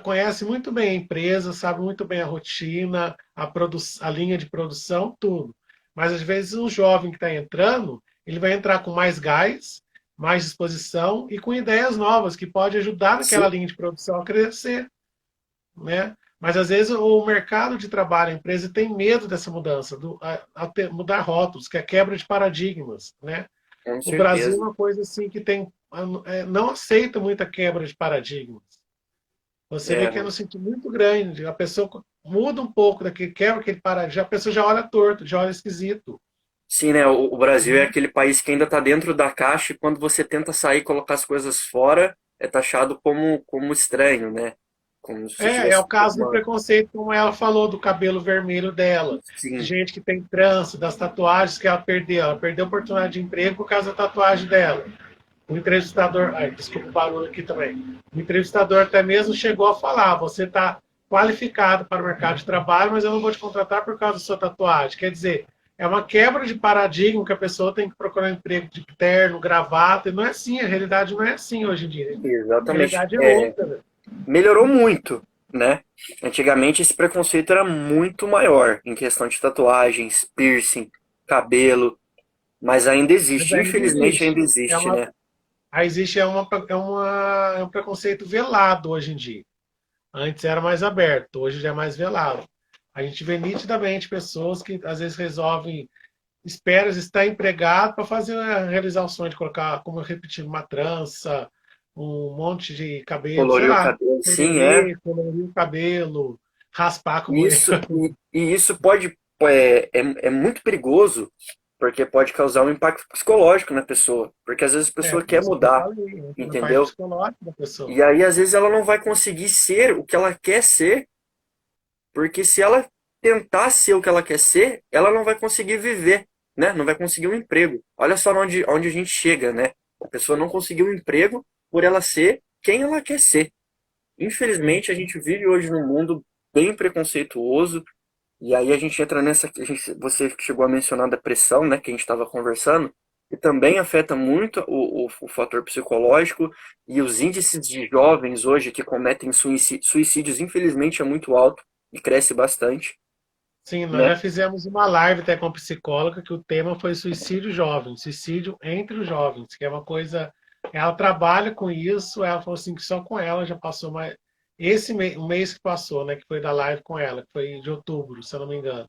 conhece muito bem a empresa, sabe muito bem a rotina, a linha de produção, tudo. Mas às vezes um jovem que está entrando, ele vai entrar com mais gás, mais disposição e com ideias novas que pode ajudar naquela sim, linha de produção a crescer, né? Mas às vezes o mercado de trabalho, a empresa tem medo dessa mudança, mudar rótulos, que é a quebra de paradigmas, né? com O Brasil é certeza. uma coisa assim que não aceita muita quebra de paradigmas. Você vê É, que é no sentido muito grande. A pessoa muda um pouco daquele, quebra aquele paradigma, a pessoa já olha torto, já olha esquisito. sim, né? O Brasil é aquele país que ainda está dentro da caixa e quando você tenta sair e colocar as coisas fora, é taxado como estranho, né? Como se você É tivesse o caso do uma... preconceito, como ela falou, do cabelo vermelho dela, de Sim, gente que tem trança, das tatuagens que ela perdeu. Ela perdeu a oportunidade de emprego por causa da tatuagem dela. O entrevistador, ai, desculpa o barulho aqui também. O entrevistador até mesmo chegou a falar: você está qualificado para o mercado de trabalho, mas eu não vou te contratar por causa da sua tatuagem. Quer dizer, é uma quebra de paradigma que a pessoa tem que procurar um emprego de terno, gravata, e não é assim, a realidade não é assim hoje em dia. A exatamente. realidade é É, outra, né? melhorou muito, né? Antigamente esse preconceito era muito maior em questão de tatuagens, piercing, cabelo, mas ainda Mas existe, ainda infelizmente ainda existe. É existe, uma, né? existe é um preconceito velado hoje em dia. Antes era mais aberto, hoje já é mais velado. A gente vê nitidamente pessoas que às vezes resolvem, esperas estar empregado para fazer realizar o sonho de colocar, como eu repeti, uma trança, um monte de cabelo, sei Coloriu o lá, cabelo, sim, é. tererê, colorir o cabelo, raspar como eu. E isso pode, é muito perigoso, porque pode causar um impacto psicológico na pessoa, porque às vezes a É, pessoa por quer isso que eu mudar, falei, entra na parte entendeu? psicológica da E pessoa. aí às vezes ela não vai conseguir ser o que ela quer ser, porque se ela tentar ser o que ela quer ser, ela não vai conseguir viver, né? Não vai conseguir um emprego. Olha só onde a gente chega, né? A pessoa não conseguiu um emprego por ela ser quem ela quer ser. Sim. Infelizmente, a gente vive hoje num mundo bem preconceituoso, e aí a gente entra nessa. Você chegou a mencionar da pressão, né, que a gente estava conversando, que também afeta muito o fator psicológico, e os índices de jovens hoje que cometem suicídios, infelizmente, é muito alto e cresce bastante, Sim, nós né? já fizemos uma live até com a psicóloga que o tema foi suicídio jovem, suicídio entre os jovens, que é uma coisa. Ela trabalha com isso, ela falou assim que só com ela já passou mais. O mês que passou, né, que foi da live com ela, que foi de outubro, se eu não me engano.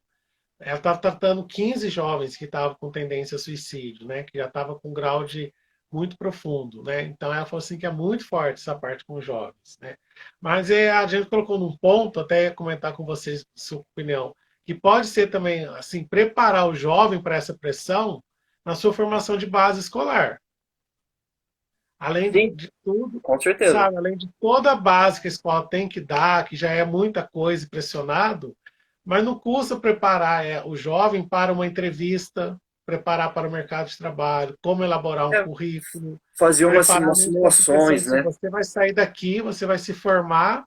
Ela estava tratando 15 jovens que estavam com tendência a suicídio, né, que já estava com um grau de muito profundo, né? Então ela falou assim que é muito forte essa parte com os jovens, né? Mas a gente colocou num ponto, até ia comentar com vocês sua opinião, que pode ser também assim preparar o jovem para essa pressão na sua formação de base escolar. Além Sim, de tudo, com certeza. sabe, além de toda a base que a escola tem que dar, que já é muita coisa e pressionado, mas não custa preparar o jovem para uma entrevista, preparar para o mercado de trabalho, como elaborar um É, currículo, fazer preparar umas mesmo, porque assim, simulações, né? você vai sair daqui, você vai se formar,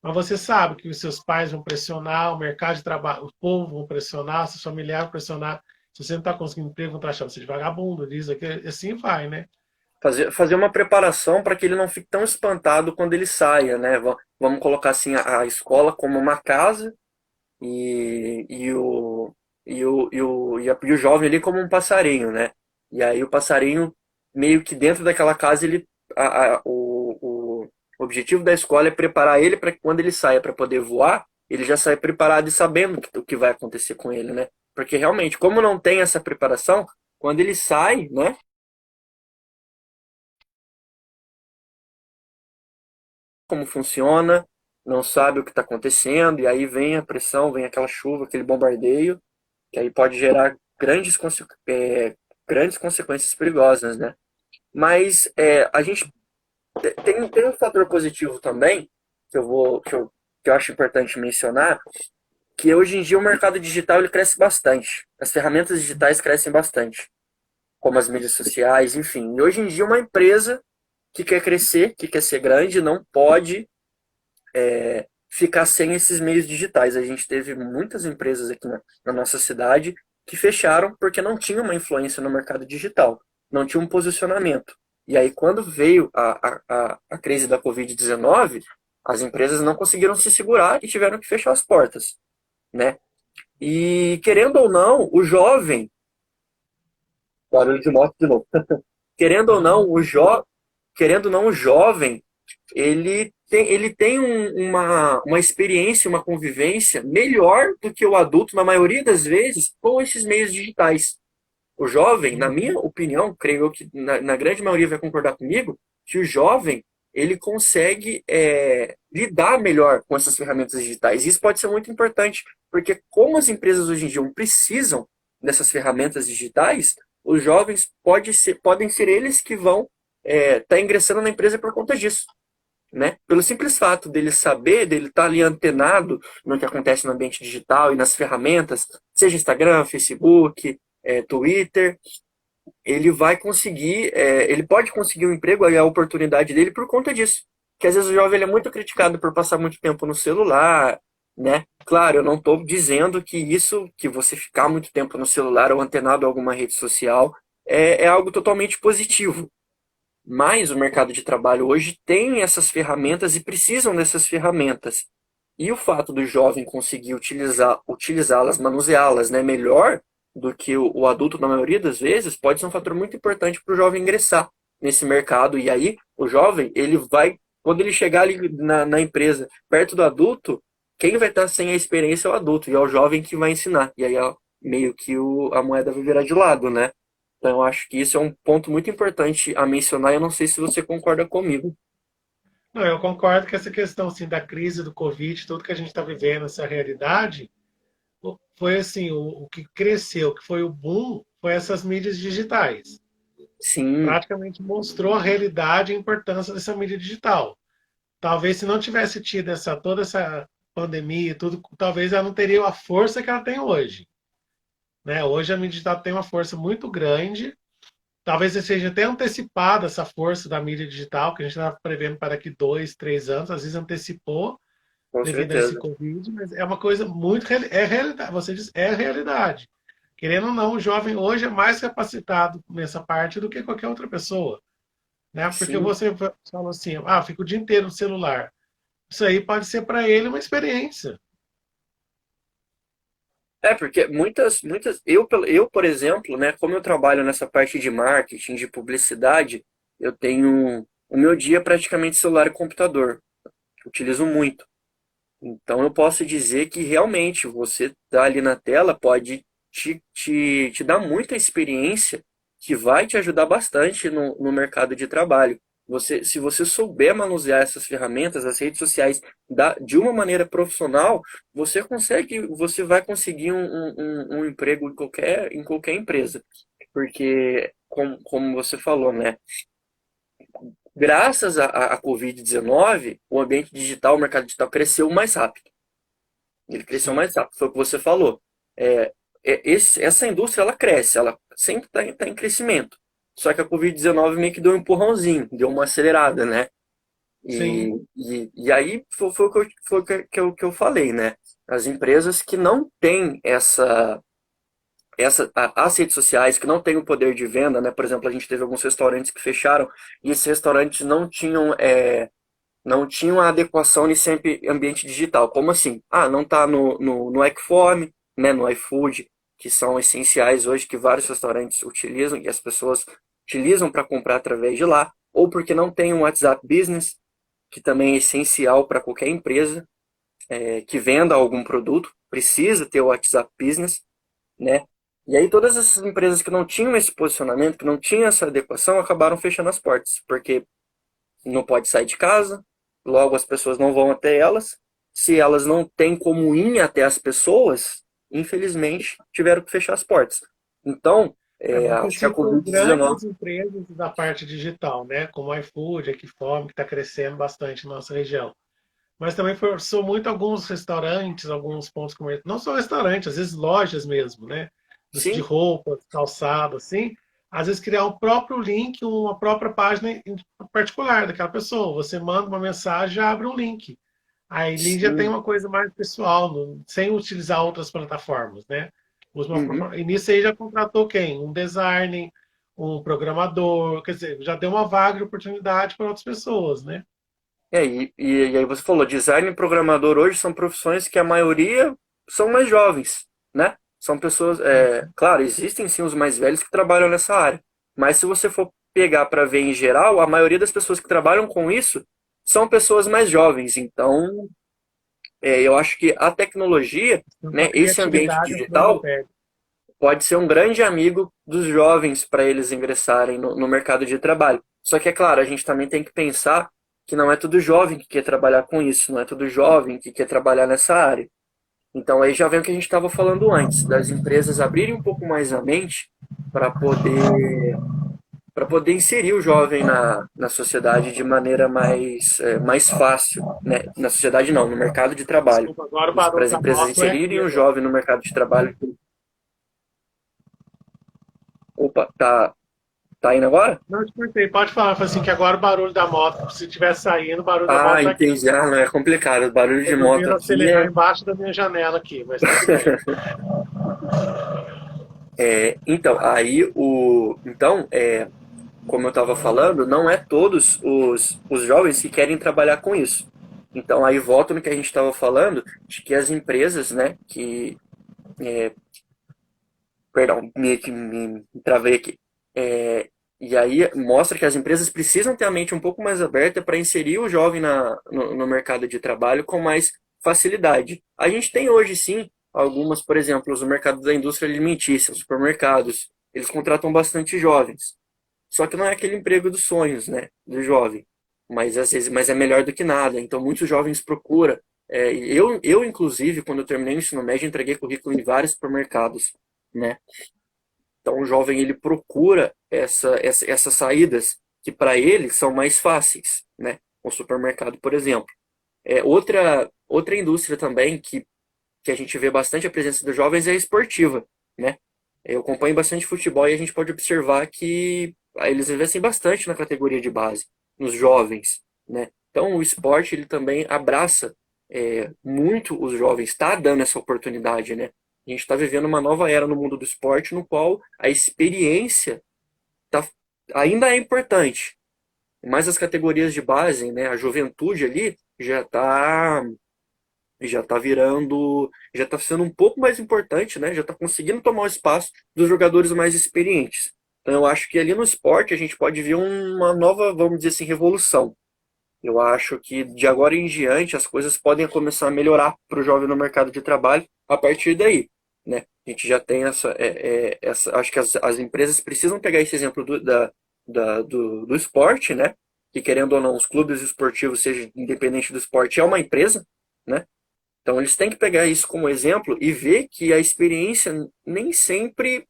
mas você sabe que os seus pais vão pressionar, o mercado de trabalho, o povo vão pressionar, seus familiares vão pressionar. Se você não está conseguindo emprego, vão taxar você de vagabundo, diz aqui, assim vai, né? Fazer uma preparação para que ele não fique tão espantado quando ele saia, né? Vamos colocar assim a escola como uma casa e o jovem ali como um passarinho, né? E aí o passarinho meio que dentro daquela casa ele o objetivo da escola é preparar ele para que quando ele saia para poder voar, ele já saia preparado e sabendo o que vai acontecer com ele, né? Porque realmente, como não tem essa preparação, quando ele sai, né, como funciona, não sabe o que está acontecendo, e aí vem a pressão, vem aquela chuva, aquele bombardeio, que aí pode gerar grandes consequências perigosas, né? Mas a gente tem um fator positivo também, que eu acho importante mencionar, que hoje em dia o mercado digital ele cresce bastante. As ferramentas digitais crescem bastante, como as mídias sociais, enfim. E hoje em dia uma empresa que quer crescer, que quer ser grande, não pode ficar sem esses meios digitais. A gente teve muitas empresas aqui na nossa cidade que fecharam porque não tinha uma influência no mercado digital, não tinha um posicionamento. E aí, quando veio a crise da Covid-19, as empresas não conseguiram se segurar e tiveram que fechar as portas, né? E, querendo ou não, o jovem... Barulho de moto de novo. Querendo ou não, querendo ou não, o jovem ele tem uma experiência, uma convivência melhor do que o adulto, na maioria das vezes, com esses meios digitais. O jovem, na minha opinião, creio eu que na grande maioria vai concordar comigo, que o jovem ele consegue lidar melhor com essas ferramentas digitais. Isso pode ser muito importante, porque como as empresas hoje em dia precisam dessas ferramentas digitais, os jovens podem ser eles que vão estar ingressando na empresa por conta disso, né? Pelo simples fato dele saber, dele estar ali antenado no que acontece no ambiente digital e nas ferramentas, seja Instagram, Facebook, Twitter, ele vai conseguir, ele pode conseguir um emprego, aí a oportunidade dele por conta disso. Que às vezes o jovem ele é muito criticado por passar muito tempo no celular, né? Claro, eu não estou dizendo que isso, que você ficar muito tempo no celular ou antenado a alguma rede social, é algo totalmente positivo. Mas o mercado de trabalho hoje tem essas ferramentas e precisam dessas ferramentas. E o fato do jovem conseguir utilizá-las, manuseá-las, né, melhor do que o adulto, na maioria das vezes, pode ser um fator muito importante para o jovem ingressar nesse mercado. E aí, o jovem, ele vai, quando ele chegar ali na empresa, perto do adulto, quem vai estar sem a experiência é o adulto, e é o jovem que vai ensinar. E aí, ó, meio que a moeda vai virar de lado, né? Então, eu acho que isso é um ponto muito importante a mencionar. Eu não sei se você concorda comigo. Não, eu concordo que essa questão assim, da crise do Covid, tudo que a gente está vivendo, essa realidade, foi assim, o que cresceu, o que foi o boom, foi essas mídias digitais. Sim, Praticamente mostrou a realidade e a importância dessa mídia digital. Talvez se não tivesse tido toda essa pandemia e tudo, talvez ela não teria a força que ela tem hoje. Né? Hoje a mídia digital tem uma força muito grande. Talvez seja até antecipada essa força da mídia digital, que a gente estava prevendo para daqui 2, 3 anos, às vezes antecipou com devido a esse certeza. Covid, mas é uma coisa muito. É realidade. Você diz, é realidade. Querendo ou não, o jovem hoje é mais capacitado nessa parte do que qualquer outra pessoa. Né? Porque Sim. você fala assim, fica o dia inteiro no celular. Isso aí pode ser para ele uma experiência. Porque por exemplo, né, como eu trabalho nessa parte de marketing, de publicidade, eu tenho o meu dia praticamente celular e computador. Utilizo muito. Então eu posso dizer que realmente você tá ali na tela pode te dar muita experiência que vai te ajudar bastante no mercado de trabalho. Se você souber manusear essas ferramentas, as redes sociais, de uma maneira profissional, você vai conseguir um emprego em qualquer empresa. Porque, como você falou, né? Graças à Covid-19, o ambiente digital, o mercado digital cresceu mais rápido. Ele cresceu Sim. mais rápido, foi o que você falou. É, essa indústria ela cresce, ela sempre está em crescimento. Só que a Covid-19 meio que deu um empurrãozinho, deu uma acelerada, né? E, Sim. e aí foi o que eu falei, né? As empresas que não têm as redes sociais, que não têm o poder de venda, né? Por exemplo, a gente teve alguns restaurantes que fecharam e esses restaurantes não tinham a adequação nesse ambiente digital. Como assim? Não está no Equifome, né, no iFood, que são essenciais hoje, que vários restaurantes utilizam e as pessoas utilizam para comprar através de lá, ou porque não tem um WhatsApp Business, que também é essencial para qualquer empresa que venda algum produto, precisa ter o WhatsApp Business, né? E aí todas essas empresas que não tinham esse posicionamento, que não tinham essa adequação, acabaram fechando as portas, porque não pode sair de casa, logo as pessoas não vão até elas. Se elas não têm como ir até as pessoas, infelizmente tiveram que fechar as portas. Então, Você acho que a citou Covid-19, grandes empresas da parte digital, né? Como a iFood, a Equifome, que está crescendo bastante na nossa região. Mas também forçou muito alguns restaurantes, alguns pontos comerciais, não só restaurantes, às vezes lojas mesmo, né? De sim, roupas, calçado, assim. Às vezes criar um próprio link, uma própria página em particular daquela pessoa. Você manda uma mensagem, abre um link. Aí ali já tem sim, uma coisa mais pessoal, sem utilizar outras plataformas, né? uhum. E nisso aí já contratou quem? Um designer, um programador, quer dizer, já deu uma vaga de oportunidade para outras pessoas, né? E aí você falou, design e programador hoje são profissões que a maioria são mais jovens, né? São pessoas, claro, existem sim os mais velhos que trabalham nessa área, mas se você for pegar para ver em geral, a maioria das pessoas que trabalham com isso são pessoas mais jovens. Então, eu acho que a tecnologia, Então, a né, esse ambiente criatividade é flor da digital pele. pode ser um grande amigo dos jovens para eles ingressarem no mercado de trabalho. Só que, é claro, a gente também tem que pensar que não é todo jovem que quer trabalhar com isso, não é todo jovem que quer trabalhar nessa área. Então aí já vem o que a gente estava falando antes, das empresas abrirem um pouco mais a mente para poder inserir o jovem na sociedade de maneira mais fácil, né? Na sociedade não, no mercado de trabalho. Desculpa, agora o Para barulho as da empresas moto é aqui inserirem o agora. jovem no mercado de trabalho. Opa, tá indo agora? Não te cortei, pode falar. Falei assim que agora o barulho da moto, se estiver saindo, o barulho da moto Ah, tá aqui. entendi. Ah, não é complicado. O barulho de moto Resolveram aqui acelerar embaixo da minha janela aqui, mas tudo bem. Então, como eu estava falando, não é todos os jovens que querem trabalhar com isso. Então, aí volta no que a gente estava falando, de que as empresas, né, perdão, me travei aqui. E aí mostra que as empresas precisam ter a mente um pouco mais aberta para inserir o jovem no mercado de trabalho com mais facilidade. A gente tem hoje sim algumas, por exemplo, no mercado da indústria alimentícia, os supermercados, eles contratam bastante jovens. Só que não é aquele emprego dos sonhos, né, do jovem. Mas às vezes, mas é melhor do que nada. Então muitos jovens procuram. Eu inclusive, quando eu terminei o ensino médio, entreguei currículo em vários supermercados, né? Então o jovem ele procura essas saídas que para ele são mais fáceis, né? O supermercado, por exemplo. Outra indústria também que a gente vê bastante a presença dos jovens é a esportiva, né? Eu acompanho bastante futebol e a gente pode observar que eles investem bastante na categoria de base, nos jovens, né? Então o esporte ele também abraça muito os jovens, está dando essa oportunidade, né? A gente está vivendo uma nova era no mundo do esporte, no qual a experiência tá, ainda é importante, mas as categorias de base, né, a juventude ali já tá virando, já está sendo um pouco mais importante, né? Já está conseguindo tomar o espaço dos jogadores mais experientes. Então eu acho que ali no esporte a gente pode ver uma nova, vamos dizer assim, revolução. Eu acho que de agora em diante as coisas podem começar a melhorar para o jovem no mercado de trabalho a partir daí, né? A gente já tem acho que as empresas precisam pegar esse exemplo do esporte, né? Que querendo ou não, os clubes esportivos, seja independente do esporte, é uma empresa, né? Então eles têm que pegar isso como exemplo e ver que a experiência nem sempre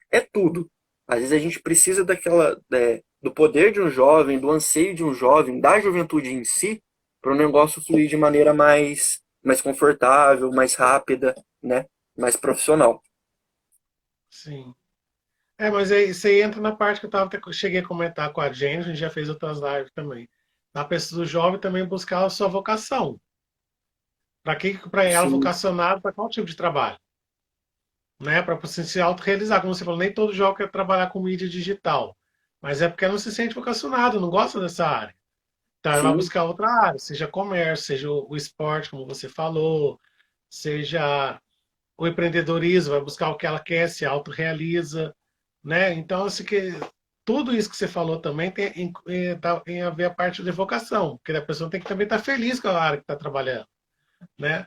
é tudo. Às vezes a gente precisa do poder de um jovem, do anseio de um jovem, da juventude em si, para o negócio fluir de maneira mais confortável, mais rápida, né? Mais profissional. Sim. Mas aí você entra na parte que cheguei a comentar com a Jenny, a gente já fez outras lives também. Na pessoa do jovem também buscar a sua vocação. Para ela Sim, vocacionada para qual tipo de trabalho? Né? Para você se autorrealizar. Como você falou, nem todo jovem quer trabalhar com mídia digital. Mas é porque não se sente vocacionado, não gosta dessa área. Então ela vai sim, buscar outra área, seja comércio, seja o esporte, como você falou, seja o empreendedorismo, vai buscar o que ela quer, se autorrealiza, né? Então, assim, tudo isso que você falou também tem a ver a parte de vocação, porque a pessoa tem que também estar feliz com a área que está trabalhando, né?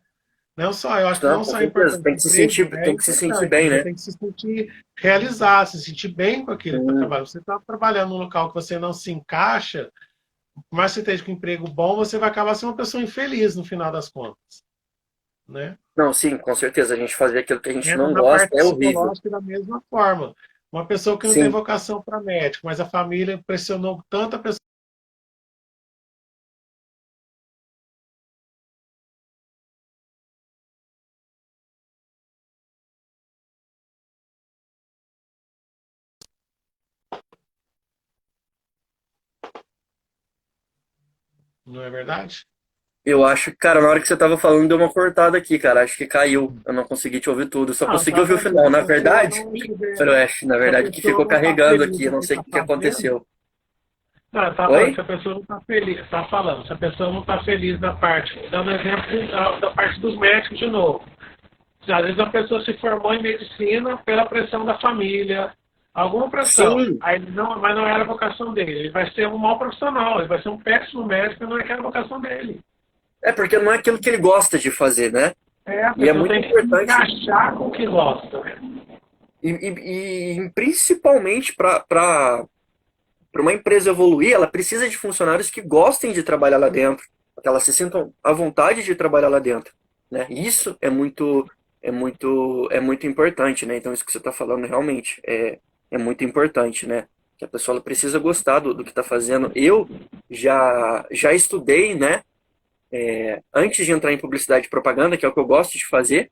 Não só, eu acho que Não, não com só é certeza. importante, o emprego é Tem que se sentir importante, bem, você né? tem que se sentir, realizar, se sentir bem com aquilo que está Sim. trabalhando. Você está trabalhando num local que você não se encaixa, por mais que você esteja com um emprego bom, você vai acabar sendo uma pessoa infeliz no final das contas, né? Não, sim, com certeza. A gente fazer aquilo que a gente Entra não na gosta parte é horrível. psicológica da mesma forma. Uma pessoa que não tem Sim. vocação para médico, mas a família pressionou tanto a pessoa, não é verdade? Eu acho que, cara, na hora que você tava falando, deu uma cortada aqui, cara. Acho que caiu. Eu não consegui te ouvir tudo. Eu só Não, eu consegui ouvir o estava dizendo, final. se Na a pessoa verdade, não tiver, Faroeste, na se a verdade, que pessoa ficou não está carregando feliz aqui. no Eu que não sei o está que que fazendo, aconteceu. não, tá falando, Oi? se a pessoa não está feliz, está falando, se a pessoa não está feliz na parte, dando exemplo da parte dos médicos de novo. Às vezes a pessoa se formou em medicina pela pressão da família, alguma pressão, Sim. aí não, mas não era a vocação dele. Ele vai ser um mau profissional, ele vai ser um péssimo médico, não é aquela a vocação dele. É porque não é aquilo que ele gosta de fazer, né? É, a E é pessoa muito tem que se importante. encaixar com o que gosta. E principalmente para uma empresa evoluir, ela precisa de funcionários que gostem de trabalhar lá dentro, que elas se sintam à vontade de trabalhar lá dentro, né? Isso é muito importante, né? Então isso que você está falando realmente é muito importante, né? Que a pessoa ela precisa gostar do que está fazendo. Eu já estudei, né? Antes de entrar em publicidade e propaganda, que é o que eu gosto de fazer,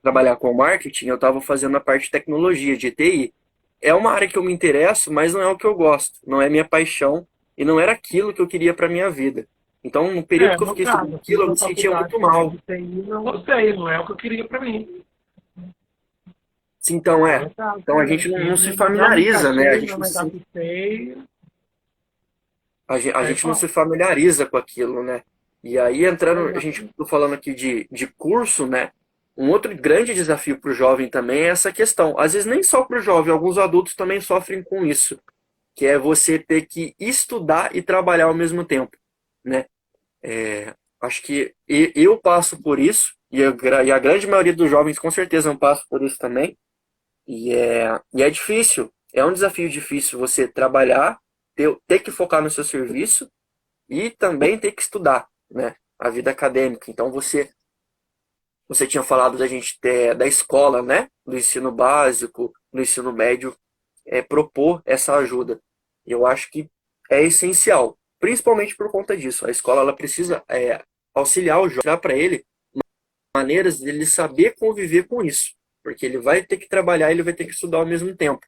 trabalhar com marketing, eu estava fazendo a parte de tecnologia, de TI. É uma área que eu me interesso, mas não é o que eu gosto, não é minha paixão e não era aquilo que eu queria para minha vida. Então, no período É, que eu no fiquei estudando caso, eu fiz aquilo, eu uma me sentia faculdade muito mal. de TI, não gostei, não é o que eu queria para mim. Então, É o caso então a também, gente aqui. não se Não me familiariza, né? A encaixei, gente não não me se, adaptei, a aí gente não se pronto. familiariza com aquilo, né? E aí, entrando, a gente Exatamente. tô falando aqui de curso, né? Um outro grande desafio para o jovem também é essa questão. Às vezes nem só para o jovem, alguns adultos também sofrem com isso, que é você ter que estudar e trabalhar ao mesmo tempo, né? Acho que eu passo por isso, e a grande maioria dos jovens com certeza não passa por isso também, e é difícil, é um desafio difícil você trabalhar, ter que focar no seu serviço e também ter que estudar, né? A vida acadêmica. Então você tinha falado da gente ter, da escola, né? Do ensino básico, do ensino médio, propor essa ajuda. E eu acho que é essencial, principalmente por conta disso. A escola ela precisa auxiliar o jovem, dar para ele maneiras dele saber conviver com isso, porque ele vai ter que trabalhar, e ele vai ter que estudar ao mesmo tempo.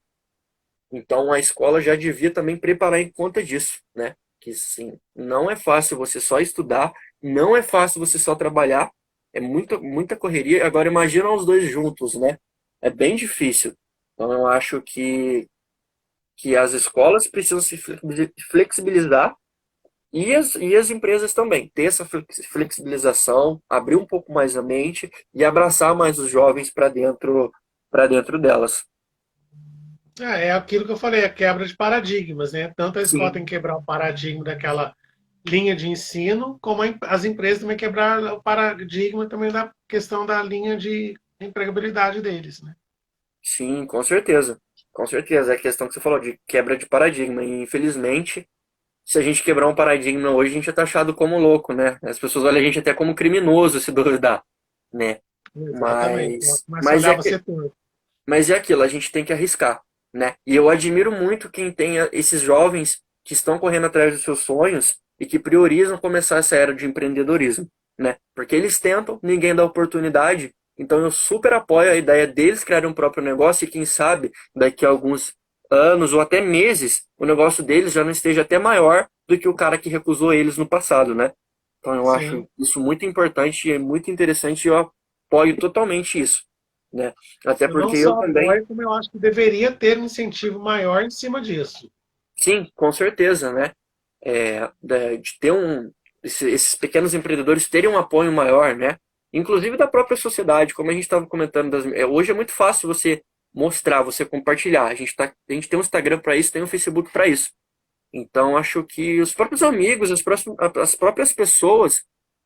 Então a escola já devia também preparar em conta disso, né? Que sim, não é fácil você só estudar, não é fácil você só trabalhar, é muita correria. Agora imagina os dois juntos, né? É bem difícil. Então eu acho que as escolas precisam se flexibilizar e as empresas também ter essa flexibilização, abrir um pouco mais a mente e abraçar mais os jovens para dentro delas. É aquilo que eu falei, a quebra de paradigmas, né? Tanto a escola tem Sim, que quebrar o paradigma daquela linha de ensino, como as empresas também quebrar o paradigma também da questão da linha de empregabilidade deles, né? sim, com certeza. Com certeza. É a questão que você falou de quebra de paradigma. E infelizmente, se a gente quebrar um paradigma hoje, a gente é taxado como louco, né? As pessoas olham a gente até como criminoso se duvidar, né? Exatamente. Ela Mas, começa a mas olhar é, você torto. Mas é aquilo, a gente tem que arriscar, né? E eu admiro muito quem tem esses jovens que estão correndo atrás dos seus sonhos e que priorizam começar essa era de empreendedorismo, né? Porque eles tentam, ninguém dá oportunidade. Então eu super apoio a ideia deles criarem um próprio negócio e quem sabe daqui a alguns anos ou até meses o negócio deles já não esteja até maior do que o cara que recusou eles no passado, né? Então eu acho Sim. isso muito importante e é muito interessante e eu apoio totalmente isso, né? Até Eu não porque eu só também, apoio, como eu acho que deveria ter um incentivo maior em cima disso. sim, com certeza, né? De ter esses pequenos empreendedores terem um apoio maior, né? Inclusive da própria sociedade, como a gente estava comentando, hoje é muito fácil você mostrar, você compartilhar. A gente tem um Instagram para isso, tem um Facebook para isso. Então acho que os próprios amigos, as próprias pessoas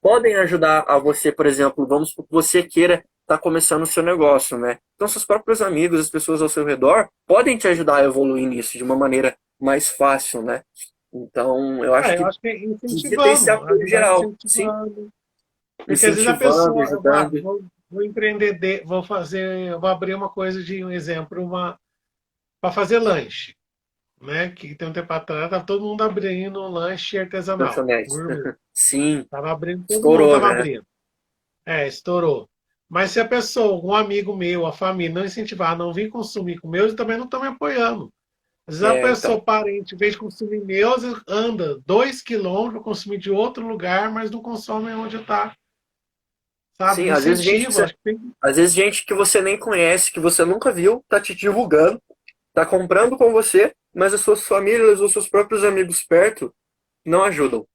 podem ajudar a você, por exemplo, vamos supor que você queira estar começando o seu negócio, né? Então, seus próprios amigos, as pessoas ao seu redor, podem te ajudar a evoluir nisso de uma maneira mais fácil, né? Então, eu acho Eu que acho que é devia ter esse incentivando, apoio ajudar geral, sim, incentivando. Porque às vezes a incentivando, pessoa, ajudando. vou empreender, vou fazer, vou abrir uma coisa de um exemplo, para fazer lanche, né? Que tem um tempo atrás, tava todo mundo abrindo um lanche artesanal, Lanchonete. gourmet. Sim, Tava abrindo, todo mundo estourou, tava né? abrindo. Estourou. Mas se a pessoa, um amigo meu, a família, não incentivar, não vir consumir com o meu, eles também não estão me apoiando. Às vezes a Então. pessoa, parente, em vez de consumir meu, às vezes anda 2 quilômetros para consumir de outro lugar, mas não consome onde está. Sabe? Sim, às vezes gente que Incentivo, você, acho que tem. às vezes gente que você nem conhece, que você nunca viu, tá te divulgando, tá comprando com você, mas as suas famílias ou seus próprios amigos perto não ajudam.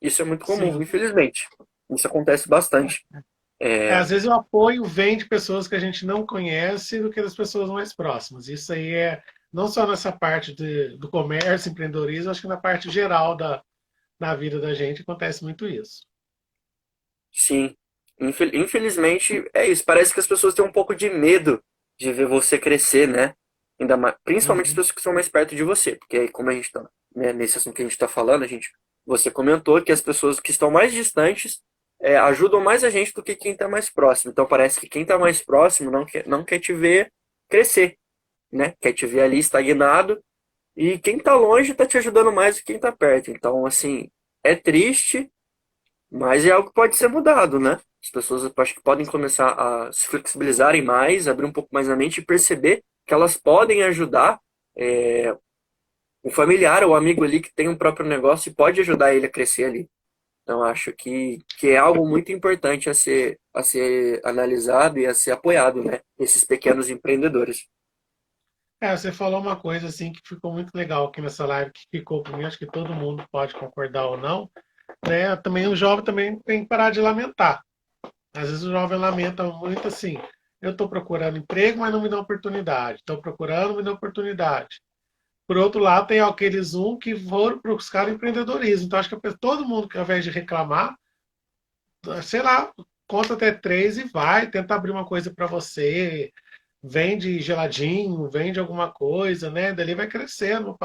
Isso é muito comum, Sim. infelizmente. Isso acontece bastante. É, Às vezes o apoio vem de pessoas que a gente não conhece do que das pessoas mais próximas. Isso aí é não só nessa parte do comércio, empreendedorismo, acho que na parte geral da vida da gente acontece muito isso. sim, infelizmente é isso. Parece que as pessoas têm um pouco de medo de ver você crescer, né? Ainda mais, principalmente as Uhum. pessoas que estão mais perto de você, porque aí, como a gente tá, né, nesse assunto que a gente está falando, você comentou que as pessoas que estão mais distantes ajudam mais a gente do que quem está mais próximo. Então parece que quem está mais próximo não quer te ver crescer, né? Quer te ver ali estagnado e quem está longe está te ajudando mais do que quem está perto. Então, assim, é triste, mas é algo que pode ser mudado, né? As pessoas eu acho que podem começar a se flexibilizarem mais, abrir um pouco mais a mente e perceber que elas podem ajudar é, o familiar ou o amigo ali que tem um próprio negócio e pode ajudar ele a crescer ali. Então, acho que é algo muito importante a ser analisado e a ser apoiado, né? Esses pequenos empreendedores. Você falou uma coisa assim que ficou muito legal aqui nessa live, que ficou para mim, acho que todo mundo pode concordar ou não, né? Também o jovem também tem que parar de lamentar. Às vezes o jovem lamenta muito assim, eu estou procurando emprego, mas não me dá oportunidade. Estou procurando, não me dá oportunidade. Por outro lado, tem aqueles que foram buscar empreendedorismo. Então, acho que todo mundo que ao invés de reclamar, sei lá, conta até três e vai, tenta abrir uma coisa para você, vende geladinho, vende alguma coisa, né? Dali vai crescendo.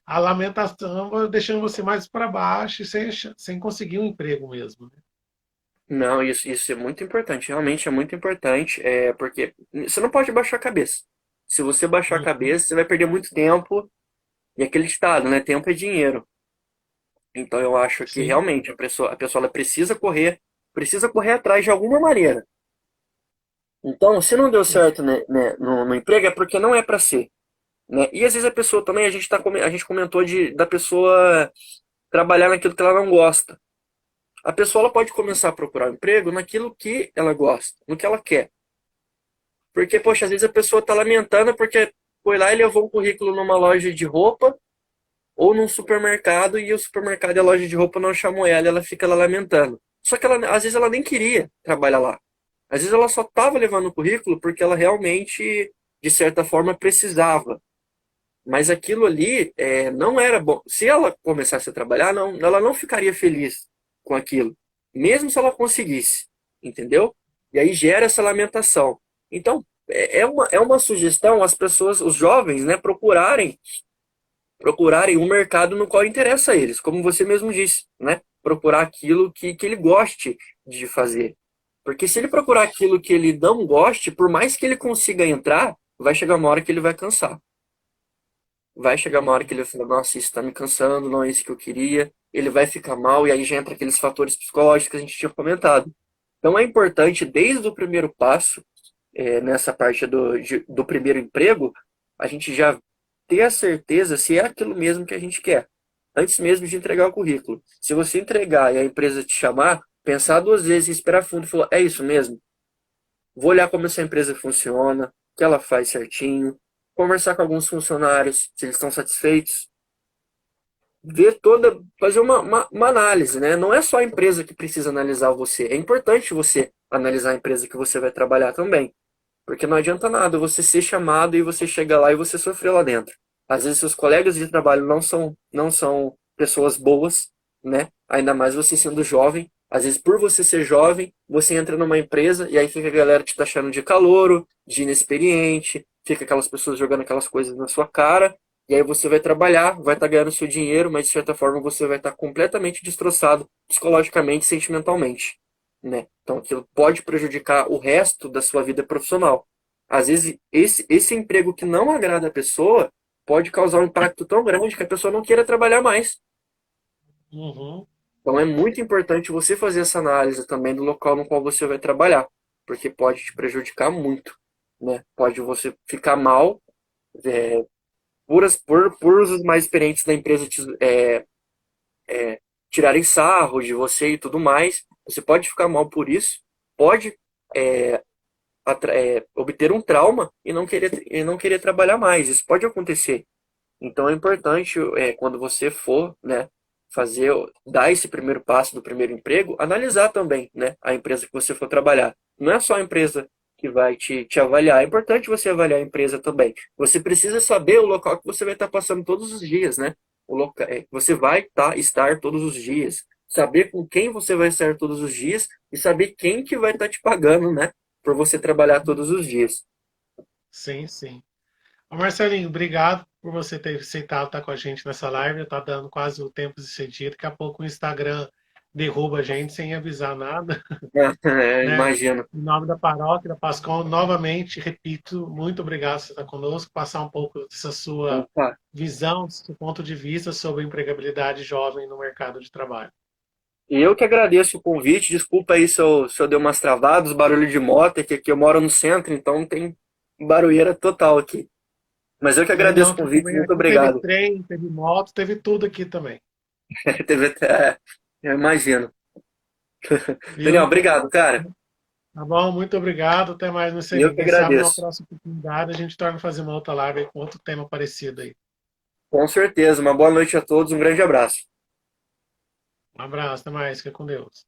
A lamentação vai deixando você mais para baixo e sem conseguir um emprego mesmo, né? Não, isso é muito importante, realmente é muito importante, porque você não pode baixar a cabeça. Se você baixar a Uhum. cabeça, você vai perder muito tempo, e aquele estado, né? Tempo é dinheiro. Então eu acho que Sim, realmente a pessoa ela precisa correr atrás de alguma maneira. Então, se não deu certo, né, no emprego, é porque não é para ser, né? E às vezes a pessoa também, a gente comentou da pessoa trabalhar naquilo que ela não gosta. A pessoa ela pode começar a procurar um emprego naquilo que ela gosta, no que ela quer. Porque, poxa, às vezes a pessoa está lamentando porque foi lá e levou um currículo numa loja de roupa ou num supermercado e o supermercado e a loja de roupa não chamou ela e ela fica lá lamentando. Só que às vezes ela nem queria trabalhar lá. Às vezes ela só estava levando o currículo porque ela realmente, de certa forma, precisava. Mas aquilo ali não era bom. Se ela começasse a trabalhar, não, ela não ficaria feliz com aquilo, mesmo se ela conseguisse, entendeu? E aí gera essa lamentação. Então, é uma sugestão as pessoas, os jovens, né, procurarem um mercado no qual interessa a eles, como você mesmo disse, né? Procurar aquilo que ele goste de fazer. Porque se ele procurar aquilo que ele não goste, por mais que ele consiga entrar, vai chegar uma hora que ele vai cansar. Vai chegar uma hora que ele vai falar, nossa, isso está me cansando, não é isso que eu queria. Ele vai ficar mal e aí já entra aqueles fatores psicológicos que a gente tinha comentado. Então é importante, desde o primeiro passo, nessa parte do primeiro emprego, a gente já ter a certeza se é aquilo mesmo que a gente quer, antes mesmo de entregar o currículo. Se você entregar e a empresa te chamar, pensar duas vezes, respirar fundo e falar, é isso mesmo? Vou olhar como essa empresa funciona, o que ela faz certinho, conversar com alguns funcionários, se eles estão satisfeitos, fazer uma análise, né? Não é só a empresa que precisa analisar você, é importante você analisar a empresa que você vai trabalhar também. Porque não adianta nada você ser chamado e você chegar lá e você sofrer lá dentro. Às vezes seus colegas de trabalho não são pessoas boas, né? Ainda mais você sendo jovem, Às vezes, por você ser jovem, você entra numa empresa e aí fica a galera te taxando de calouro, de inexperiente, fica aquelas pessoas jogando aquelas coisas na sua cara, e aí você vai trabalhar, vai estar ganhando seu dinheiro, mas de certa forma você vai estar completamente destroçado psicologicamente e sentimentalmente, né? Então aquilo pode prejudicar o resto da sua vida profissional. Às vezes, esse emprego que não agrada a pessoa pode causar um impacto tão grande que a pessoa não queira trabalhar mais. Uhum. Então é muito importante você fazer essa análise também do local no qual você vai trabalhar, porque pode te prejudicar muito, né? Pode você ficar mal, é, por os mais experientes da empresa tirarem sarro de você e tudo mais. Você pode ficar mal por isso, pode é, obter um trauma e não querer trabalhar mais. Isso pode acontecer. Então é importante, quando você for, né, fazer, dar esse primeiro passo do primeiro emprego, analisar também, né, a empresa que você for trabalhar. Não é só a empresa que vai te avaliar, é importante você avaliar a empresa também. Você precisa saber o local que você vai estar passando todos os dias, né? O local, você vai estar todos os dias. Saber com quem você vai estar todos os dias e saber quem que vai estar te pagando, né, por você trabalhar todos os dias. Sim, sim. Ô Marcelinho, obrigado por você ter aceitado estar com a gente nessa live. Está dando quase o tempo excedido. Daqui a pouco o Instagram derruba a gente sem avisar nada, né? Imagino. Em nome da paróquia, da Pascom, novamente, repito, muito obrigado por você estar conosco, passar um pouco dessa sua Opa. visão, seu ponto de vista sobre a empregabilidade jovem no mercado de trabalho. E eu que agradeço o convite. Desculpa aí se eu dei umas travadas, barulho de moto, é que aqui eu moro no centro, então tem barulheira total aqui. Mas eu que É, agradeço não, o aqui convite, também muito aqui teve obrigado. trem, teve moto, teve tudo aqui também. Teve até, eu imagino. Daniel, Viu? obrigado, cara. Tá bom, muito obrigado. Até mais, E eu Marcelinho. que Quem sabe numa agradeço. próxima oportunidade a gente torna a fazer uma outra live aí com outro tema parecido aí. Com certeza. Uma boa noite a todos, um grande abraço. Um abraço, até mais, fica com Deus.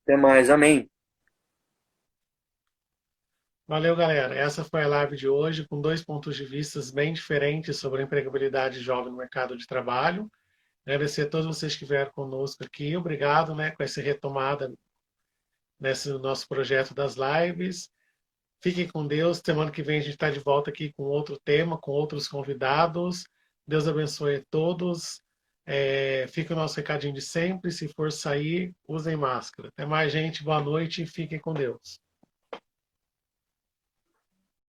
Até mais, amém. Valeu, galera. Essa foi a live de hoje, com dois pontos de vista bem diferentes sobre a empregabilidade jovem no mercado de trabalho. Agradecer a todos vocês que vieram conosco aqui. Obrigado, né, com essa retomada nesse nosso projeto das lives. Fiquem com Deus. Semana que vem a gente está de volta aqui com outro tema, com outros convidados. Deus abençoe a todos. Fica o nosso recadinho de sempre. Se for sair, usem máscara. Até mais, gente. Boa noite e fiquem com Deus.